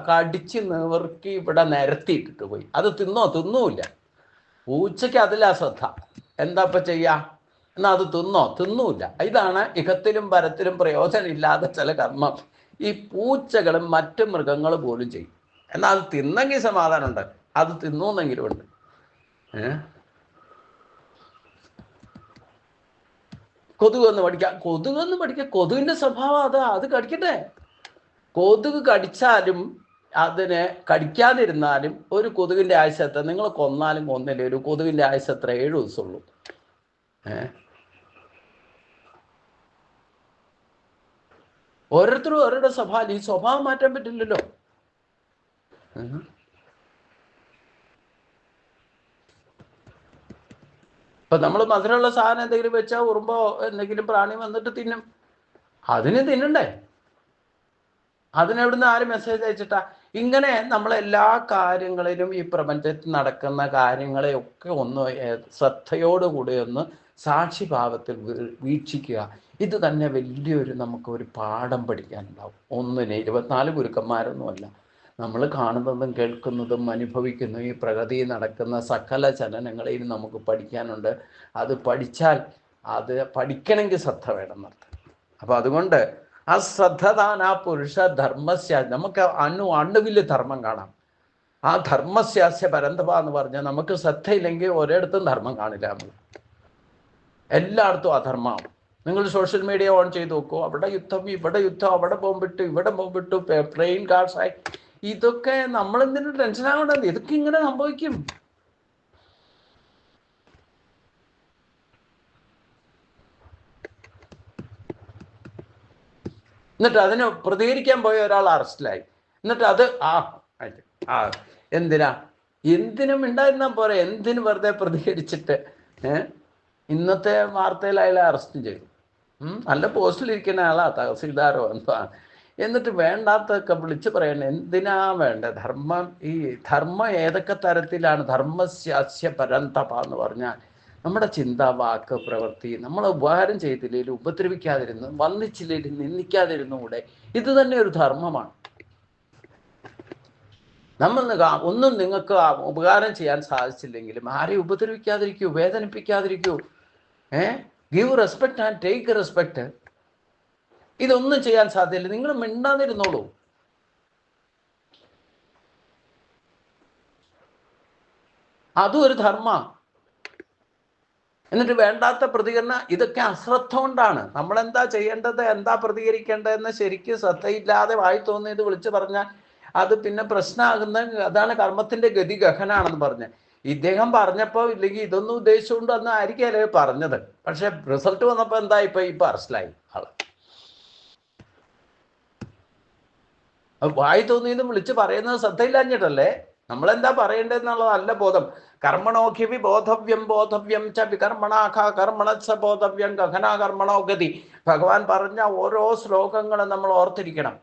കടിച്ച് നിവർക്കി ഇവിടെ നിരത്തിയിട്ടിട്ട് പോയി. അത് തിന്നൂല്ല. പൂച്ചയ്ക്ക് അതിലാ ശ്രദ്ധ. എന്താ ഇപ്പം ചെയ്യാ? എന്നാൽ അത് തിന്നൂല്ല. ഇതാണ് ഇഹത്തിലും പരത്തിലും പ്രയോജനമില്ലാതെ ചില കർമ്മം ഈ പൂച്ചകളും മറ്റു മൃഗങ്ങൾ പോലും ചെയ്യും. എന്നാൽ അത് തിന്നെങ്കിൽ സമാധാനമുണ്ട്, അത് തിന്നൂന്നെങ്കിലും ഉണ്ട്. കൊതുകെന്ന് പഠിക്കാം. കൊതുകിന്റെ സ്വഭാവം അതാ, അത് കടിക്കട്ടെ. കൊതുക് കടിച്ചാലും അതിനെ കടിക്കാതിരുന്നാലും ഒരു കൊതുകിന്റെ ആയുസ് എത്ര? നിങ്ങൾ കൊന്നാലും കൊന്നില്ലേ, ഒരു കൊതുകിന്റെ ആയുസ് എത്ര? 7 ദിവസമുള്ളൂ. ഓരോരുത്തരും ഓരോരുടെ സ്വഭാവം. ഈ സ്വഭാവം മാറ്റാൻ പറ്റില്ലല്ലോ. ഇപ്പൊ നമ്മൾ മധുരമുള്ള സാധനം എന്തെങ്കിലും വെച്ചാൽ ഉറുമ്പോ എന്തെങ്കിലും പ്രാണി വന്നിട്ട് തിന്നും. അതിന് തിന്നണ്ടേ? അതിനെവിടുന്ന് ആര് മെസ്സേജ് അയച്ചിട്ടാ? ഇങ്ങനെ നമ്മളെല്ലാ കാര്യങ്ങളിലും ഈ പ്രപഞ്ചത്തിൽ നടക്കുന്ന കാര്യങ്ങളെയൊക്കെ ഒന്ന് ശ്രദ്ധയോടുകൂടി ഒന്ന് സാക്ഷിഭാവത്തിൽ വീക്ഷിക്കുക. ഇത് തന്നെ വലിയൊരു നമുക്കൊരു പാഠം പഠിക്കാനുണ്ടാവും. 24 ഗുരുക്കന്മാരൊന്നുമല്ല. നമ്മൾ കാണുന്നതും കേൾക്കുന്നതും അനുഭവിക്കുന്നതും ഈ പ്രകൃതിയിൽ നടക്കുന്ന സകല ചലനങ്ങളെയും നമുക്ക് പഠിക്കാനുണ്ട്. അത് പഠിച്ചാൽ അത് പഠിക്കണമെങ്കിൽ ശ്രദ്ധ വേണമെന്നർത്ഥം. അപ്പം അതുകൊണ്ട് ആ ശ്രദ്ധതാൻ ആ പുരുഷ ധർമ്മസ്യ, നമുക്ക് അണുവിൽ ധർമ്മം കാണാം. ആ ധർമ്മസ്യാസ്യ പരന്തപ എന്ന് പറഞ്ഞാൽ നമുക്ക് ശ്രദ്ധയില്ലെങ്കിൽ ഒരിടത്തും ധർമ്മം കാണില്ല. നമ്മൾ എല്ലായിടത്തും അധർമ്മമാണ്. നിങ്ങൾ സോഷ്യൽ മീഡിയ ഓൺ ചെയ്ത് നോക്കൂ, അവിടെ യുദ്ധം, ഇവിടെ യുദ്ധം, അവിടെ ബോംബിട്ടു, ഇവിടെ ബോംബിട്ടു, പ്ലെയിൻ കാർസായി. ഇതൊക്കെ നമ്മളെന്തിനും ടെൻഷൻ ആവേണ്ടത്? ഇതൊക്കെ ഇങ്ങനെ സംഭവിക്കും. എന്നിട്ട് അതിന് പ്രതികരിക്കാൻ പോയ ഒരാൾ അറസ്റ്റിലായി. എന്നിട്ട് അത് എന്തിനും ഉണ്ടായിരുന്നാൽ പോരെ, എന്തിനു വെറുതെ പ്രതികരിച്ചിട്ട്? ഇന്നത്തെ വാർത്തയിൽ അയാളെ അറസ്റ്റ് ചെയ്തു. നല്ല പോസ്റ്റിലിരിക്കുന്ന ആളാ, തഹസീൽദാരോ എന്തോ. എന്നിട്ട് വേണ്ടാത്തൊക്കെ വിളിച്ച് പറയണേ. എന്തിനാ വേണ്ടത് ധർമ്മം? ഈ ധർമ്മം ഏതൊക്കെ തരത്തിലാണ്? ധർമ്മസ്യാസ്യ പരന്തപ എന്ന് പറഞ്ഞാൽ നമ്മുടെ ചിന്ത, വാക്ക്, പ്രവൃത്തി, നമ്മളെ ഉപകാരം ചെയ്തില്ലെങ്കിലും ഉപദ്രവിക്കാതിരുന്നു, വന്നിച്ചില്ലെങ്കിലും നിന്ദിക്കാതിരുന്നുകൂടെ, ഇത് തന്നെ ഒരു ധർമ്മമാണ്. നമ്മൾ ഒന്നും നിങ്ങൾക്ക് ഉപകാരം ചെയ്യാൻ സാധിച്ചില്ലെങ്കിലും ആരെയും ഉപദ്രവിക്കാതിരിക്കൂ, വേദനിപ്പിക്കാതിരിക്കൂ. Give respect and take respect. ഇതൊന്നും ചെയ്യാൻ സാധ്യമില്ല, നിങ്ങൾ മിണ്ടാതിരുന്നോളൂ. അതും ഒരു ധർമ്മ. എന്നിട്ട് വേണ്ടാത്ത പ്രതികരണം, ഇതൊക്കെ അശ്രദ്ധ കൊണ്ടാണ്. നമ്മളെന്താ ചെയ്യേണ്ടത്, എന്താ പ്രതികരിക്കേണ്ടതെന്ന് ശരിക്കും ശ്രദ്ധയില്ലാതെ വായി തോന്നിയത് വിളിച്ചു പറഞ്ഞാൽ അത് പിന്നെ പ്രശ്നമാകുന്ന. അതാണ് കർമ്മത്തിന്റെ ഗതി ഗഹനാണെന്ന് പറഞ്ഞ് ഇദ്ദേഹം പറഞ്ഞപ്പോൾ, ഇല്ലെങ്കിൽ ഇതൊന്നും ഉദ്ദേശിച്ചുകൊണ്ട് അന്ന് ആയിരിക്കല്ലേ പറഞ്ഞത്. പക്ഷെ റിസൾട്ട് വന്നപ്പോൾ എന്താ, ഇപ്പൊ അറസ്റ്റിലായി ആള്. വായി തോന്നിയതും വിളിച്ച് പറയുന്നത് ശ്രദ്ധയില്ലാഞ്ഞിട്ടല്ലേ? നമ്മളെന്താ പറയേണ്ടതെന്നുള്ളതല്ല ബോധം. കർമ്മണോഖ്യവി ബോധവ്യം ച വികർമ്മണാഖ കർമ്മണച്ച ബോധവ്യം ഗഹനാ കർമ്മണോ ഗതി. ഭഗവാൻ പറഞ്ഞ ഓരോ ശ്ലോകങ്ങളും നമ്മൾ ഓർത്തിരിക്കണം.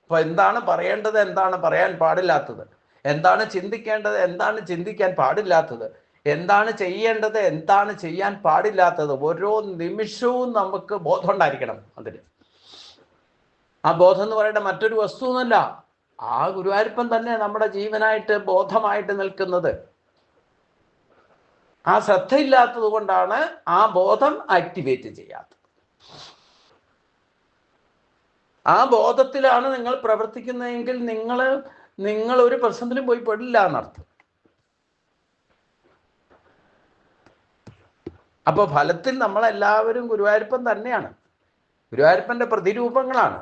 അപ്പൊ എന്താണ് പറയേണ്ടത്, എന്താണ് പറയാൻ പാടില്ലാത്തത്, എന്താണ് ചിന്തിക്കേണ്ടത്, എന്താണ് ചിന്തിക്കാൻ പാടില്ലാത്തത്, എന്താണ് ചെയ്യേണ്ടത്, എന്താണ് ചെയ്യാൻ പാടില്ലാത്തത്, ഓരോ നിമിഷവും നമുക്ക് ബോധം ഉണ്ടായിരിക്കണം. അതിന് ആ ബോധം എന്ന് പറയുന്ന മറ്റൊരു വസ്തുവൊന്നുമല്ല, ആ ഗുരുവായൂരപ്പൻ തന്നെ നമ്മുടെ ജീവനായിട്ട് ബോധമായിട്ട് നിൽക്കുന്നത്. ആ ശ്രദ്ധയില്ലാത്തത് കൊണ്ടാണ് ആ ബോധം ആക്ടിവേറ്റ് ചെയ്യാത്തത്. ആ ബോധത്തിലാണ് നിങ്ങൾ പ്രവർത്തിക്കുന്നതെങ്കിൽ നിങ്ങൾ ഒരു പ്രശ്നത്തിലും പോയി പെടില്ല എന്നർത്ഥം. അപ്പോൾ ഫലത്തിൽ നമ്മളെല്ലാവരും ഗുരുവായൂരപ്പൻ തന്നെയാണ്, ഗുരുവായൂരപ്പൻ്റെ പ്രതിരൂപങ്ങളാണ്.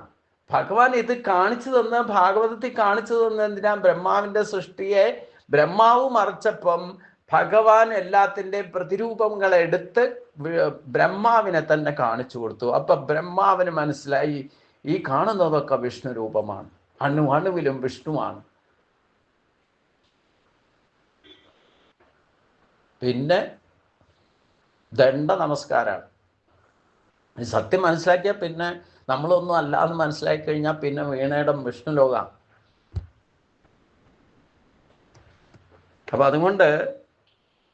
ഭഗവാൻ ഇത് കാണിച്ചു തന്ന്, ഭാഗവതത്തിൽ കാണിച്ചു തന്ന എന്തിനാ? ബ്രഹ്മാവിൻ്റെ സൃഷ്ടിയെ ബ്രഹ്മാവ് മറച്ചപ്പം ഭഗവാൻ എല്ലാത്തിൻ്റെയും പ്രതിരൂപങ്ങളെ എടുത്ത് ബ്രഹ്മാവിനെ തന്നെ കാണിച്ചു കൊടുത്തു. അപ്പൊ ബ്രഹ്മാവിന് മനസ്സിലായി ഈ കാണുന്നതൊക്കെ വിഷ്ണു രൂപമാണ്, അണുവിലും വിഷ്ണുവാണ്. പിന്നെ ദണ്ഡ നമസ്കാരമാണ്. സത്യം മനസ്സിലാക്കിയാൽ പിന്നെ നമ്മളൊന്നും അല്ല എന്ന് മനസ്സിലാക്കി കഴിഞ്ഞാൽ പിന്നെ വീണയിടം വിഷ്ണു ലോകമാണ്. അപ്പൊ അതുകൊണ്ട്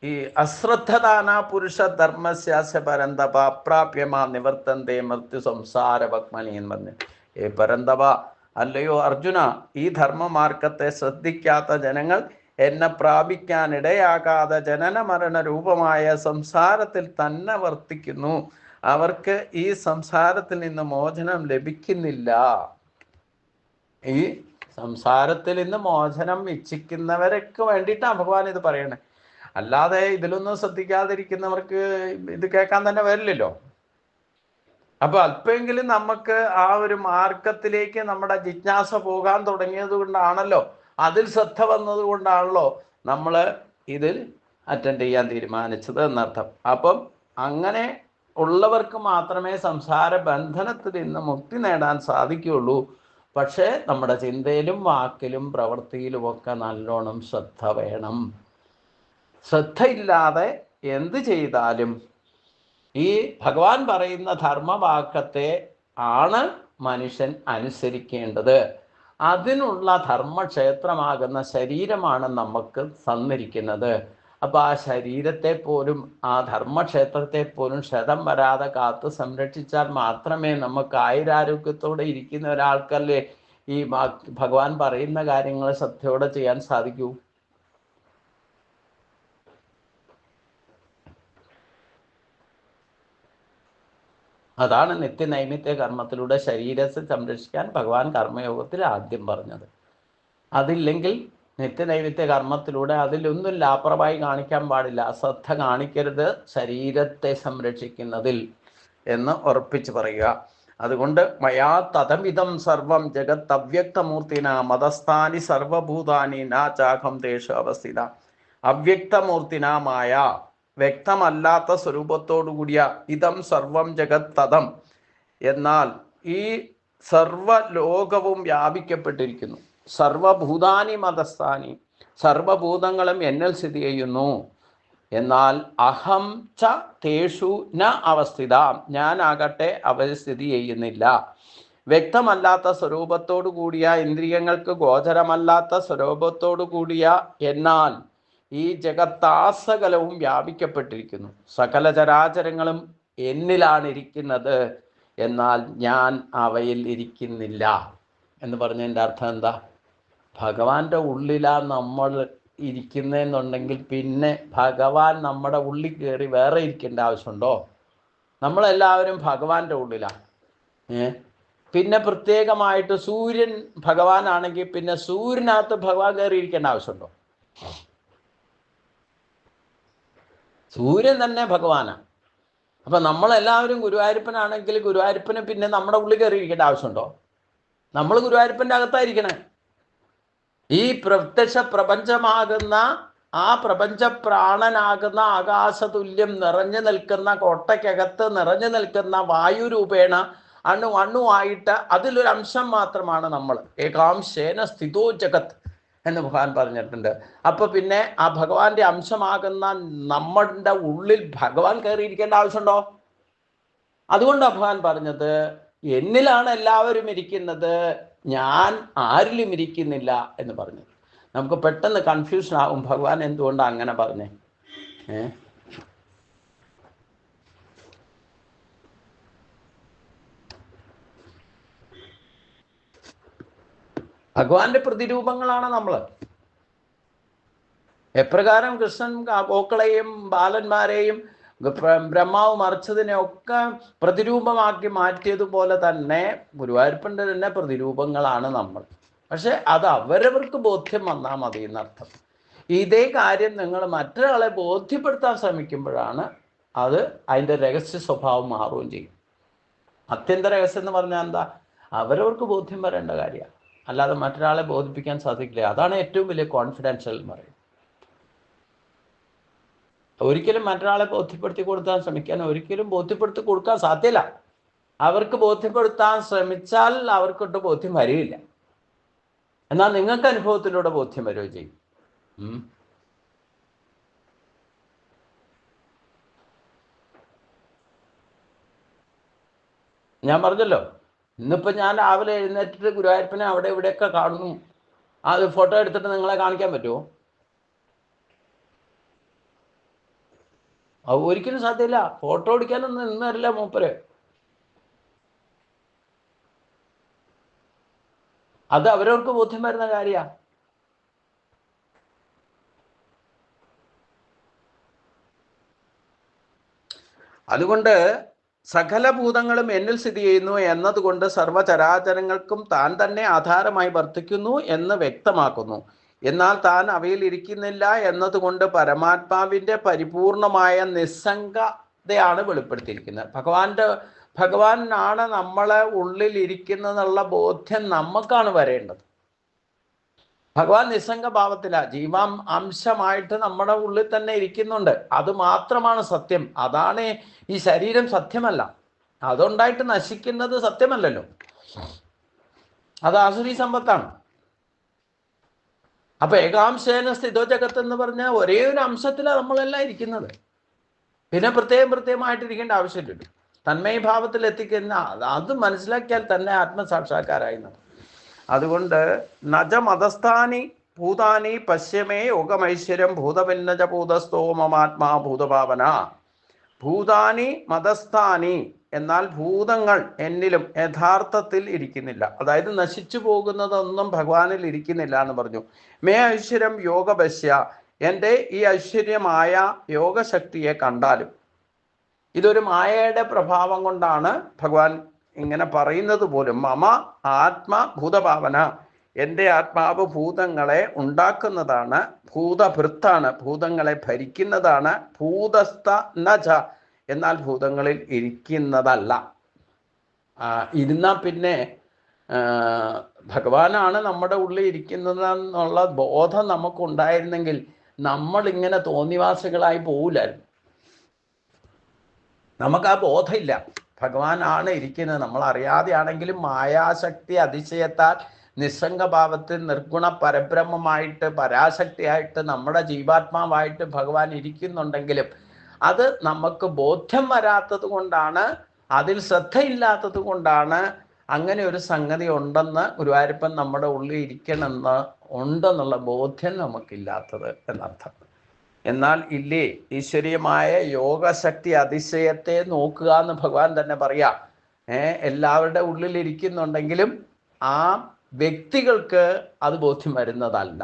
ഈ അശ്രദ്ധദാന പുരുഷ ധർമ്മസ്യാസ്യ പരന്തപ അപ്രാപ്യമാ നിവർത്തന്തേ മൃത്യു സംസാര ഭക്മനി എന്ന് പറഞ്ഞു. പരന്തപ, അല്ലയോ അർജുന, ഈ ധർമ്മമാർഗത്തെ ശ്രദ്ധിക്കാത്ത ജനങ്ങൾ എന്നെ പ്രാപിക്കാനിടയാകാതെ ജനന മരണ രൂപമായ സംസാരത്തിൽ തന്നെ വർത്തിക്കുന്നു. അവർക്ക് ഈ സംസാരത്തിൽ നിന്ന് മോചനം ലഭിക്കുന്നില്ല. ഈ സംസാരത്തിൽ നിന്ന് മോചനം ഇച്ഛിക്കുന്നവരൊക്കെ വേണ്ടിയിട്ടാണ് ഭഗവാൻ ഇത് പറയണേ. അല്ലാതെ ഇതിലൊന്നും ശ്രദ്ധിക്കാതിരിക്കുന്നവർക്ക് ഇത് കേൾക്കാൻ തന്നെ വരില്ലല്ലോ. അപ്പൊ അല്പമെങ്കിലും നമുക്ക് ആ ഒരു മാർഗത്തിലേക്ക് നമ്മുടെ ജിജ്ഞാസ പോകാൻ തുടങ്ങിയത് കൊണ്ടാണല്ലോ, അതിൽ ശ്രദ്ധ വന്നത് കൊണ്ടാണല്ലോ നമ്മൾ ഇതിൽ അറ്റൻഡ് ചെയ്യാൻ തീരുമാനിച്ചത് എന്നർത്ഥം. അപ്പം അങ്ങനെ ഉള്ളവർക്ക് മാത്രമേ സംസാര ബന്ധനത്തിൽ നിന്ന് മുക്തി നേടാൻ സാധിക്കുകയുള്ളൂ. പക്ഷേ നമ്മുടെ ചിന്തയിലും വാക്കിലും പ്രവൃത്തിയിലുമൊക്കെ നല്ലോണം ശ്രദ്ധ വേണം. ശ്രദ്ധയില്ലാതെ എന്ത് ചെയ്താലും ഈ ഭഗവാൻ പറയുന്ന ധർമ്മവാക്യത്തെ ആണ് മനുഷ്യൻ അനുസരിക്കേണ്ടത്. അതിനുള്ള ധർമ്മക്ഷേത്രമാകുന്ന ശരീരമാണ് നമുക്ക് തന്നിരിക്കുന്നത്. അപ്പോൾ ആ ശരീരത്തെ പോലും, ആ ധർമ്മക്ഷേത്രത്തെ പോലും ക്ഷതം വരാതെ കാത്ത് സംരക്ഷിച്ചാൽ മാത്രമേ നമുക്ക് ആയുരാരോഗ്യത്തോടെ ഇരിക്കുന്ന ഒരാൾക്കല്ലേ ഈ ഭഗവാൻ പറയുന്ന കാര്യങ്ങൾ ശ്രദ്ധയോടെ ചെയ്യാൻ സാധിക്കൂ. അതാണ് നിത്യനൈമിത്യ കർമ്മത്തിലൂടെ ശരീരത്തെ സംരക്ഷിക്കാൻ ഭഗവാൻ കർമ്മയോഗത്തിൽ ആദ്യം പറഞ്ഞത്. അതില്ലെങ്കിൽ നിത്യനൈമിത്യ കർമ്മത്തിലൂടെ അതിലൊന്നും ലാപ്രവായി കാണിക്കാൻ പാടില്ല, അശ്രദ്ധ കാണിക്കരുത് ശരീരത്തെ സംരക്ഷിക്കുന്നതിൽ എന്ന് ഉറപ്പിച്ച് പറയുക. അതുകൊണ്ട് മയാ തഥമിതം സർവം ജഗത് അവ്യക്തമൂർത്തിന മതസ്ഥാനി സർവഭൂതാനി നാ ചാഖം തേഷു അവസ്ഥിത. അവ്യക്തമൂർത്തിനാമായ വ്യക്തമല്ലാത്ത സ്വരൂപത്തോടു കൂടിയ ഇതം സർവം ജഗത് തഥം, എന്നാൽ ഈ സർവലോകവും വ്യാപിക്കപ്പെട്ടിരിക്കുന്നു. സർവഭൂതാനി മതസ്ഥാനി, സർവഭൂതങ്ങളും എന്നിൽ സ്ഥിതി ചെയ്യുന്നു. എന്നാൽ അഹം ച തേഷു ന അവസ്ഥിത, ഞാനാകട്ടെ അവ സ്ഥിതി ചെയ്യുന്നില്ല. വ്യക്തമല്ലാത്ത സ്വരൂപത്തോടു കൂടിയ, ഇന്ദ്രിയങ്ങൾക്ക് ഗോചരമല്ലാത്ത സ്വരൂപത്തോടു കൂടിയ, എന്നാൽ ഈ ജഗത്താസകലവും വ്യാപിക്കപ്പെട്ടിരിക്കുന്നു. സകല ചരാചരങ്ങളും എന്നിലാണ് ഇരിക്കുന്നത്, എന്നാൽ ഞാൻ അവയിൽ ഇരിക്കുന്നില്ല എന്ന് പറഞ്ഞതിൻ്റെ അർത്ഥം എന്താ? ഭഗവാന്റെ ഉള്ളിലാണ് നമ്മൾ ഇരിക്കുന്നതെന്നുണ്ടെങ്കിൽ പിന്നെ ഭഗവാൻ നമ്മുടെ ഉള്ളിൽ കയറി വേറെ ഇരിക്കേണ്ട ആവശ്യമുണ്ടോ? നമ്മളെല്ലാവരും ഭഗവാന്റെ ഉള്ളിലാണ്. പിന്നെ പ്രത്യേകമായിട്ട് സൂര്യൻ ഭഗവാനാണെങ്കിൽ പിന്നെ സൂര്യനകത്ത് ഭഗവാൻ കയറി ഇരിക്കേണ്ട ആവശ്യമുണ്ടോ? സൂര്യൻ തന്നെ ഭഗവാനാണ്. അപ്പം നമ്മളെല്ലാവരും ഗുരുവായൂരപ്പനാണെങ്കിൽ ഗുരുവായൂരപ്പന് പിന്നെ നമ്മുടെ ഉള്ളിൽ കയറി ഇരിക്കേണ്ട ആവശ്യമുണ്ടോ? നമ്മൾ ഗുരുവായൂരപ്പൻ്റെ അകത്തായിരിക്കണേ. ഈ പ്രത്യക്ഷ പ്രപഞ്ചമാകുന്ന ആ പ്രപഞ്ച പ്രാണനാകുന്ന ആകാശതുല്യം നിറഞ്ഞു നിൽക്കുന്ന കോട്ടയ്ക്കകത്ത് നിറഞ്ഞു നിൽക്കുന്ന വായു രൂപേണ അണുവായിട്ട് അതിലൊരു അംശം മാത്രമാണ് നമ്മൾ. ഏകാംശേന സ്ഥിതോ ജഗത് എന്ന് ഭഗവാൻ പറഞ്ഞിട്ടുണ്ട്. അപ്പൊ പിന്നെ ആ ഭഗവാന്റെ അംശമാകുന്ന നമ്മളുടെ ഉള്ളിൽ ഭഗവാൻ കയറിയിരിക്കേണ്ട ആവശ്യമുണ്ടോ? അതുകൊണ്ടാണ് ഭഗവാൻ പറഞ്ഞത് എന്നിലാണ് എല്ലാവരും ഇരിക്കുന്നത്, ഞാൻ ആരിലും ഇരിക്കുന്നില്ല എന്ന് പറഞ്ഞു. നമുക്ക് പെട്ടെന്ന് കൺഫ്യൂഷൻ ആകും, ഭഗവാൻ എന്തുകൊണ്ടാണ് അങ്ങനെ പറഞ്ഞേ? ഭഗവാന്റെ പ്രതിരൂപങ്ങളാണ് നമ്മൾ. എപ്രകാരം കൃഷ്ണൻ ഗോക്കളെയും ബാലന്മാരെയും ബ്രഹ്മാവ് മറിച്ചതിനെ ഒക്കെ പ്രതിരൂപമാക്കി മാറ്റിയതുപോലെ തന്നെ ഗുരുവായൂരപ്പൻ്റെ തന്നെ പ്രതിരൂപങ്ങളാണ് നമ്മൾ. പക്ഷെ അത് അവരവർക്ക് ബോധ്യം വന്നാൽ മതി എന്നർത്ഥം. ഇതേ കാര്യം നിങ്ങൾ മറ്റൊരാളെ ബോധ്യപ്പെടുത്താൻ ശ്രമിക്കുമ്പോഴാണ് അത് അതിൻ്റെ രഹസ്യ സ്വഭാവം മാറുകയും ചെയ്യും. അത്യന്ത രഹസ്യം എന്ന് പറഞ്ഞാൽ എന്താ? അവരവർക്ക് ബോധ്യം വരേണ്ട കാര്യമാണ്, അല്ലാതെ മറ്റൊരാളെ ബോധിപ്പിക്കാൻ സാധിക്കില്ല. അതാണ് ഏറ്റവും വലിയ കോൺഫിഡൻഷ്യൽ എന്ന് പറയുന്നത്. ഒരിക്കലും മറ്റൊരാളെ ബോധ്യപ്പെടുത്തി കൊടുക്കാൻ ശ്രമിക്കാൻ ഒരിക്കലും ബോധ്യപ്പെടുത്തി കൊടുക്കാൻ സാധ്യല്ല. അവർക്ക് ബോധ്യപ്പെടുത്താൻ ശ്രമിച്ചാൽ അവർക്കൊട്ട് ബോധ്യം വരികയില്ല. എന്നാൽ നിങ്ങൾക്ക് അനുഭവത്തിലൂടെ ബോധ്യം വരികയും ചെയ്യും. ഞാൻ പറഞ്ഞല്ലോ, ഇന്നിപ്പോൾ ഞാൻ രാവിലെ എഴുന്നേറ്റിട്ട് ഗുരുവായൂരപ്പനെ അവിടെ ഇവിടെയൊക്കെ കാണുന്നു. അത് ഫോട്ടോ എടുത്തിട്ട് നിങ്ങളെ കാണിക്കാൻ പറ്റുമോ? അത് ഒരിക്കലും സാധ്യമില്ല. ഫോട്ടോ എടുക്കാനൊന്നും നിന്നല്ല മൂപ്പര്. അത് അവരവർക്ക് ബോധ്യം വരുന്ന കാര്യമാണ്. അതുകൊണ്ട് സകല ഭൂതങ്ങളും എന്നിൽ സ്ഥിതി ചെയ്യുന്നു എന്നതുകൊണ്ട് സർവചരാചരങ്ങൾക്കും താൻ തന്നെ ആധാരമായി വർത്തിക്കുന്നു എന്ന് വ്യക്തമാക്കുന്നു. എന്നാൽ താൻ അവയിൽ ഇരിക്കുന്നില്ല എന്നതുകൊണ്ട് പരമാത്മാവിൻ്റെ പരിപൂർണമായ നിസ്സംഗതയാണ് വെളിപ്പെടുത്തിയിരിക്കുന്നത്. ഭഗവാനാണ് നമ്മളെ ഉള്ളിൽ ഇരിക്കുന്നതെന്നുള്ള ബോധ്യം നമുക്കാണ് വരേണ്ടത്. ഭഗവാൻ നിസ്സംഗഭാവത്തിലാണ്, ജീവാം അംശമായിട്ട് നമ്മുടെ ഉള്ളിൽ തന്നെ ഇരിക്കുന്നുണ്ട്. അത് മാത്രമാണ് സത്യം. അതാണ് ഈ ശരീരം സത്യമല്ല. അതുണ്ടായിട്ട് നശിക്കുന്നത് സത്യമല്ലല്ലോ. അത് ആസുരി സമ്പത്താണ്. അപ്പൊ ഏകാംശേന സ്ഥിതോ ജഗത്ത് എന്ന് പറഞ്ഞാൽ ഒരേ ഒരു അംശത്തിലാണ് നമ്മളെല്ലാം ഇരിക്കുന്നത്. പിന്നെ പ്രത്യേകമായിട്ടിരിക്കേണ്ട ആവശ്യമില്ലല്ലോ. തന്മയ ഭാവത്തിൽ എത്തിക്കുന്ന അത് മനസ്സിലാക്കിയാൽ തന്നെ ആത്മസാക്ഷാത്കാരായി. അതുകൊണ്ട് നജ മതസ്ഥാനി ഭൂതാനി പശ്യമേ യോഗമൈശ്വര്യം ഭൂതഭിന്നജ ഭൂതസ്ഥോ മമാത്മാ ഭൂതഭാവന. ഭൂതാനി മതസ്ഥാനി എന്നാൽ ഭൂതങ്ങൾ എന്നിലും യഥാർത്ഥത്തിൽ ഇരിക്കുന്നില്ല. അതായത് നശിച്ചു പോകുന്നതൊന്നും ഭഗവാനിൽ ഇരിക്കുന്നില്ല എന്ന് പറഞ്ഞു. മേ ഐശ്വര്യം യോഗപശ്യ, എൻ്റെ ഈ ഐശ്വര്യമായ യോഗശക്തിയെ കണ്ടാലും. ഇതൊരു മായയുടെ പ്രഭാവം കൊണ്ടാണ് ഭഗവാൻ ഇങ്ങനെ പറയുന്നത് പോലും. മമ ആത്മാ ഭൂതഭാവന, എൻ്റെ ആത്മാവ് ഭൂതങ്ങളെ ഉണ്ടാക്കുന്നതാണ്, ഭൂതഭൃത്താണ്, ഭൂതങ്ങളെ ഭരിക്കുന്നതാണ്. ഭൂതസ്ഥ നജ, എന്നാൽ ഭൂതങ്ങളിൽ ഇരിക്കുന്നതല്ല. ഇരുന്നാൽ പിന്നെ ഭഗവാനാണ് നമ്മുടെ ഉള്ളിൽ ഇരിക്കുന്നതെന്നുള്ള ബോധം നമുക്കുണ്ടായിരുന്നെങ്കിൽ നമ്മളിങ്ങനെ തോന്നിവാസികളായി പോവില്ലായിരുന്നു. നമുക്ക് ആ ബോധമില്ല, ഭഗവാനാണ് ഇരിക്കുന്നത്. നമ്മൾ അറിയാതെയാണെങ്കിലും മായാശക്തി അതിശയത്താൽ നിസ്സംഗഭാവത്തിൽ നിർഗുണ പരബ്രഹ്മമായിട്ട് പരാശക്തിയായിട്ട് നമ്മുടെ ജീവാത്മാവായിട്ട് ഭഗവാൻ ഇരിക്കുന്നുണ്ടെങ്കിലും അത് നമുക്ക് ബോധ്യം വരാത്തത് കൊണ്ടാണ്, അതിൽ ശ്രദ്ധയില്ലാത്തത് കൊണ്ടാണ് അങ്ങനെ ഒരു സംഗതി ഉണ്ടെന്ന് ഗുരുവായൂരപ്പൻ നമ്മുടെ ഉള്ളിൽ ഇരിക്കണമെന്ന് ഉണ്ടെന്നുള്ള ബോധ്യം നമുക്കില്ലാത്തത് എന്നർത്ഥം. എന്നാൽ ഇല്ലേ, ഈശ്വരീയമായ യോഗശക്തി അതിശയത്തെ നോക്കുക എന്ന് ഭഗവാൻ തന്നെ പറയാം. എല്ലാവരുടെ ഉള്ളിൽ ഇരിക്കുന്നുണ്ടെങ്കിലും ആ വ്യക്തികൾക്ക് അത് ബോധ്യം വരുന്നതല്ല.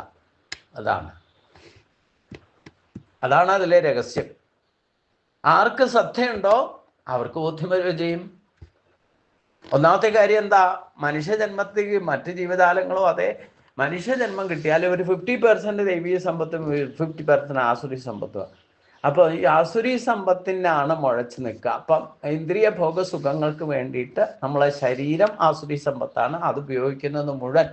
അതാണ് അതിലെ രഹസ്യം. ആർക്ക് ശ്രദ്ധയുണ്ടോ അവർക്ക് ബോധ്യം വരികയും ചെയ്യും. ഒന്നാമത്തെ കാര്യം എന്താ? മനുഷ്യജന്മത്തിൽ മറ്റ് ജീവജാലങ്ങളോ അതെ മനുഷ്യജന്മം കിട്ടിയാൽ ഒരു 50% ദൈവീയ സമ്പത്തും 50% ആസുരി സമ്പത്തും. അപ്പോൾ ഈ ആസുരി സമ്പത്തിനാണ് മുഴച്ചു നിൽക്കുക. അപ്പം ഇന്ദ്രിയ ഭോഗ സുഖങ്ങൾക്ക് വേണ്ടിയിട്ട് നമ്മളെ ശരീരം ആസുരി സമ്പത്താണ്. അത് ഉപയോഗിക്കുന്നത് മുഴുവൻ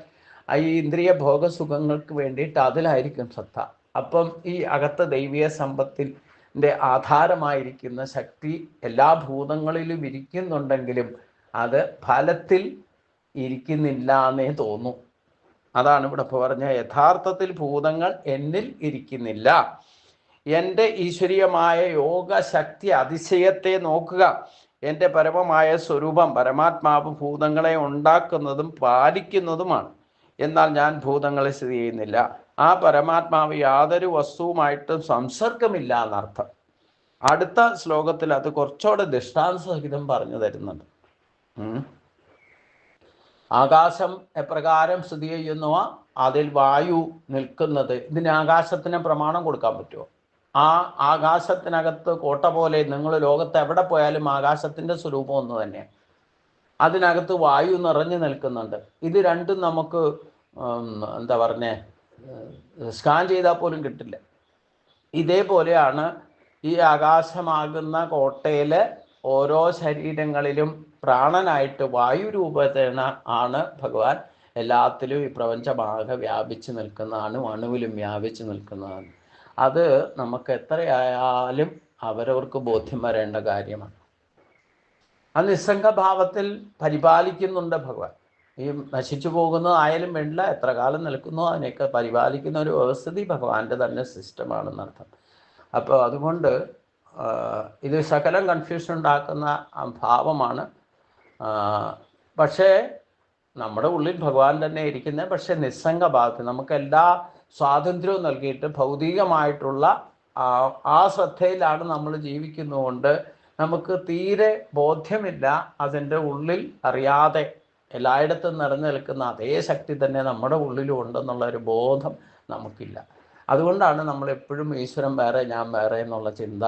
ഈ ഇന്ദ്രിയ ഭോഗ സുഖങ്ങൾക്ക് വേണ്ടിയിട്ട് അതിലായിരിക്കും ശ്രദ്ധ. അപ്പം ഈ അകത്ത് ദൈവീയ സമ്പത്തിൻ്റെ ആധാരമായിരിക്കുന്ന ശക്തി എല്ലാ ഭൂതങ്ങളിലും ഇരിക്കുന്നുണ്ടെങ്കിലും അത് ഫലത്തിൽ ഇരിക്കുന്നില്ല എന്നേ തോന്നൂ. അതാണ് ഇവിടെ പറഞ്ഞ യഥാർത്ഥത്തിൽ ഭൂതങ്ങൾ എന്നിൽ ഇരിക്കുന്നില്ല. എൻ്റെ ഈശ്വരീയമായ യോഗശക്തി അതിശയത്തെ നോക്കുക. എൻ്റെ പരമമായ സ്വരൂപം പരമാത്മാവ് ഭൂതങ്ങളെ ഉണ്ടാക്കുന്നതും പാലിക്കുന്നതുമാണ്. എന്നാൽ ഞാൻ ഭൂതങ്ങളെ സ്ഥിതി ചെയ്യുന്നില്ല. ആ പരമാത്മാവ് യാതൊരു വസ്തുവുമായിട്ടും സംസർഗമില്ല എന്നർത്ഥം. അടുത്ത ശ്ലോകത്തിൽ അത് കുറച്ചുകൂടെ ദൃഷ്ടാന്തസഹിതം പറഞ്ഞു തരുന്നുണ്ട്. ആകാശം എപ്രകാരം സ്ഥിതി ചെയ്യുന്നുവോ അതിൽ വായു നിൽക്കുന്നത്. ഇതിന് ആകാശത്തിന് പ്രമാണം കൊടുക്കാൻ പറ്റുമോ? ആ ആകാശത്തിനകത്ത് കോട്ട പോലെ നിങ്ങൾ ലോകത്ത് എവിടെ പോയാലും ആകാശത്തിൻ്റെ സ്വരൂപം ഒന്ന് തന്നെയാണ്. അതിനകത്ത് വായു നിറഞ്ഞു നിൽക്കുന്നുണ്ട്. ഇത് രണ്ടും നമുക്ക് എന്താ പറഞ്ഞേ, സ്കാൻ ചെയ്താൽ പോലും കിട്ടില്ല. ഇതേപോലെയാണ് ഈ ആകാശമാകുന്ന കോട്ടയിൽ ഓരോ ശരീരങ്ങളിലും പ്രാണനായിട്ട് വായു രൂപേണ ആണ് ഭഗവാൻ എല്ലാത്തിലും ഈ പ്രപഞ്ചമാകെ വ്യാപിച്ചു നിൽക്കുന്നതാണ്, അണുവിലും വ്യാപിച്ചു നിൽക്കുന്നതാണ്. അത് നമുക്ക് എത്രയായാലും അവരവർക്ക് ബോധ്യം വരേണ്ട കാര്യമാണ്. ആ നിസ്സംഗഭാവത്തിൽ പരിപാലിക്കുന്നുണ്ട് ഭഗവാൻ. ഈ നശിച്ചു പോകുന്നതായാലും വേണ്ടില്ല, എത്ര കാലം നിൽക്കുന്നോ അതിനെയൊക്കെ പരിപാലിക്കുന്ന ഒരു വ്യവസ്ഥിതി ഭഗവാന്റെ തന്നെ സിസ്റ്റമാണെന്നർത്ഥം. അപ്പോൾ അതുകൊണ്ട് ഇത് ശകലം കൺഫ്യൂഷൻ ഉണ്ടാക്കുന്ന ഭാവമാണ്. പക്ഷേ നമ്മുടെ ഉള്ളിൽ ഭഗവാൻ തന്നെ ഇരിക്കുന്നത്. പക്ഷേ നിസ്സംഗഭാവത്തിൽ നമുക്ക് എല്ലാ സ്വാതന്ത്ര്യവും നൽകിയിട്ട് ഭൗതികമായിട്ടുള്ള ആ ശ്രദ്ധയിലാണ് നമ്മൾ ജീവിക്കുന്നതുകൊണ്ട് നമുക്ക് തീരെ ബോധ്യമില്ല. അതിൻ്റെ ഉള്ളിൽ അറിയാതെ എല്ലായിടത്തും നിറഞ്ഞു നിൽക്കുന്ന അതേ ശക്തി തന്നെ നമ്മുടെ ഉള്ളിലും ഉണ്ടെന്നുള്ളൊരു ബോധം നമുക്കില്ല. അതുകൊണ്ടാണ് നമ്മളെപ്പോഴും ഈശ്വരൻ വേറെ ഞാൻ വേറെ എന്നുള്ള ചിന്ത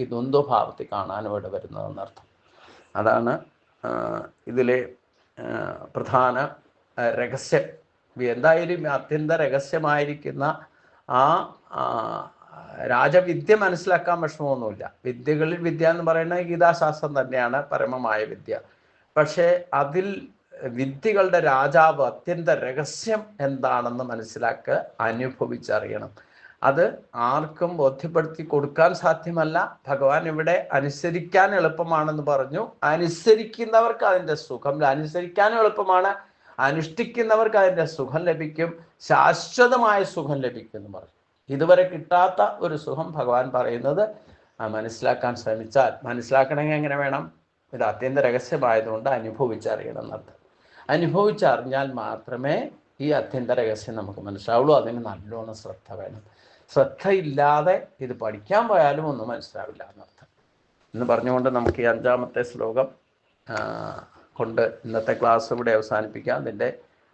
ഈ ദ്വന്ദ്വഭാവത്തിൽ കാണാനുമായിട്ട് വരുന്നതെന്നർത്ഥം. അതാണ് ഇതിലെ പ്രധാന രഹസ്യം. എന്തായാലും അത്യന്ത രഹസ്യമായിരിക്കുന്ന ആ രാജവിദ്യ മനസ്സിലാക്കാൻ വിഷമമൊന്നുമില്ല. വിദ്യകളിൽ വിദ്യ എന്ന് പറയുന്നത് ഗീതാശാസ്ത്രം തന്നെയാണ് പരമമായ വിദ്യ. പക്ഷേ അതിൽ വിദ്യകളുടെ രാജാവ് അത്യന്ത രഹസ്യം എന്താണെന്ന് മനസ്സിലാക്കുക, അനുഭവിച്ചറിയണം. അത് ആർക്കും ബോധ്യപ്പെടുത്തി കൊടുക്കാൻ സാധ്യമല്ല. ഭഗവാൻ ഇവിടെ അനുസരിക്കാൻ എളുപ്പമാണെന്ന് പറഞ്ഞു. അനുസരിക്കുന്നവർക്ക് അതിൻ്റെ സുഖം, അനുസരിക്കാൻ എളുപ്പമാണ്, അനുഷ്ഠിക്കുന്നവർക്ക് അതിൻ്റെ സുഖം ലഭിക്കും, ശാശ്വതമായ സുഖം ലഭിക്കും എന്ന് പറഞ്ഞു. ഇതുവരെ കിട്ടാത്ത ഒരു സുഖം ഭഗവാൻ പറയുന്നത് മനസ്സിലാക്കാൻ ശ്രമിച്ചാൽ, മനസ്സിലാക്കണമെങ്കിൽ എങ്ങനെ വേണം? ഇത് അത്യന്ത രഹസ്യമായതുകൊണ്ട് അനുഭവിച്ചറിയണം എന്നർത്ഥം. അനുഭവിച്ചറിഞ്ഞാൽ മാത്രമേ ഈ അത്യന്ത രഹസ്യം നമുക്ക് മനസ്സിലാവുള്ളൂ. അതിന് നല്ലോണം ശ്രദ്ധ വേണം. ശ്രദ്ധയില്ലാതെ ഇത് പഠിക്കാൻ പോയാലും ഒന്നും മനസ്സിലാവില്ല എന്നർത്ഥം എന്ന് പറഞ്ഞുകൊണ്ട് നമുക്ക് ഈ 5-ാമത്തെ ശ്ലോകം കൊണ്ട് ഇന്നത്തെ ക്ലാസ് ഇവിടെ അവസാനിപ്പിക്കാം. അതിൻ്റെ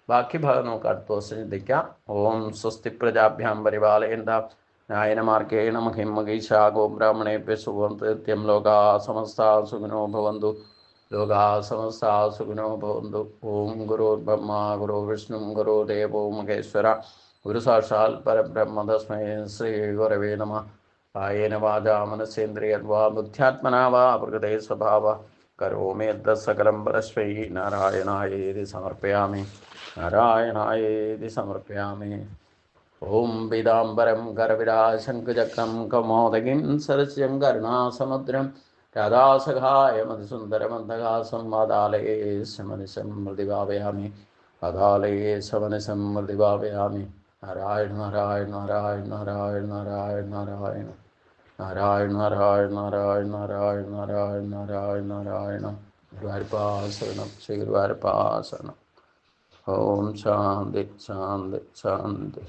ബാക്കി ഭാഗം നമുക്ക് അടുത്ത ദിവസം ചിന്തിക്കാം. ഓം സ്വസ്തി പ്രജാഭ്യാം പരിപാലയന്താം ന്യായനമാർഗേണ മഹിം മഹീഷാ ഗോബ്രാഹ്മണേഭ്യഃ ശുഭം തീർത്ഥ്യം ലോകാ സമസ്താ സുഖിനോ ഭവന്തു. ലോകാ സമസ്താ സുഖിനോ ഭവന്തു. ഓം ഗുരുർബ്രഹ്മ ഗുരു വിഷ്ണു ഗുരു ദേവോ മഹേശ്വര ഗുരു സാക്ഷാൽ പരബ്രഹ്മ തസ്മൈ ശ്രീ ഗുരവേ നമഃ. കായേന വാചാ മനസേന്ദ്രിയർവാ ബുദ്ധ്യാത്മനാ വാ പ്രകൃതേ സ്വഭാവ കരോമി യദ്സകലം പരസ്മൈ നാരായണായേതി സമർപ്പയാമി. നാരായണായേതി സമർപ്പയാമി. ഓം പീതാംബരം കരവിരാശങ്കുചക്രം കൗമോദകിം സരസ്യം കരുണാസമുദ്രം രാധാസഖായ മധുസുന്ദരമന്ദഹാസം വാതാലയേ സമനിശം മൃതിഭാവയാമി. വാതാലയേ സമനിശം മൃതിഭാവയാമി. നാരായണ നാരായണ നാരായണ നാരായണ നാരായണ നാരായണ നാരായണ നാരായണ നാരായണ നാരായണ നാരായണ നാരായണ നാരായണ. ഗുരുവായൂരപ്പാശരണം. ശ്രീ ഗുരുവായൂരപ്പാശരണം. ഓം ശാന്തി ശാന്തി ശാന്തി.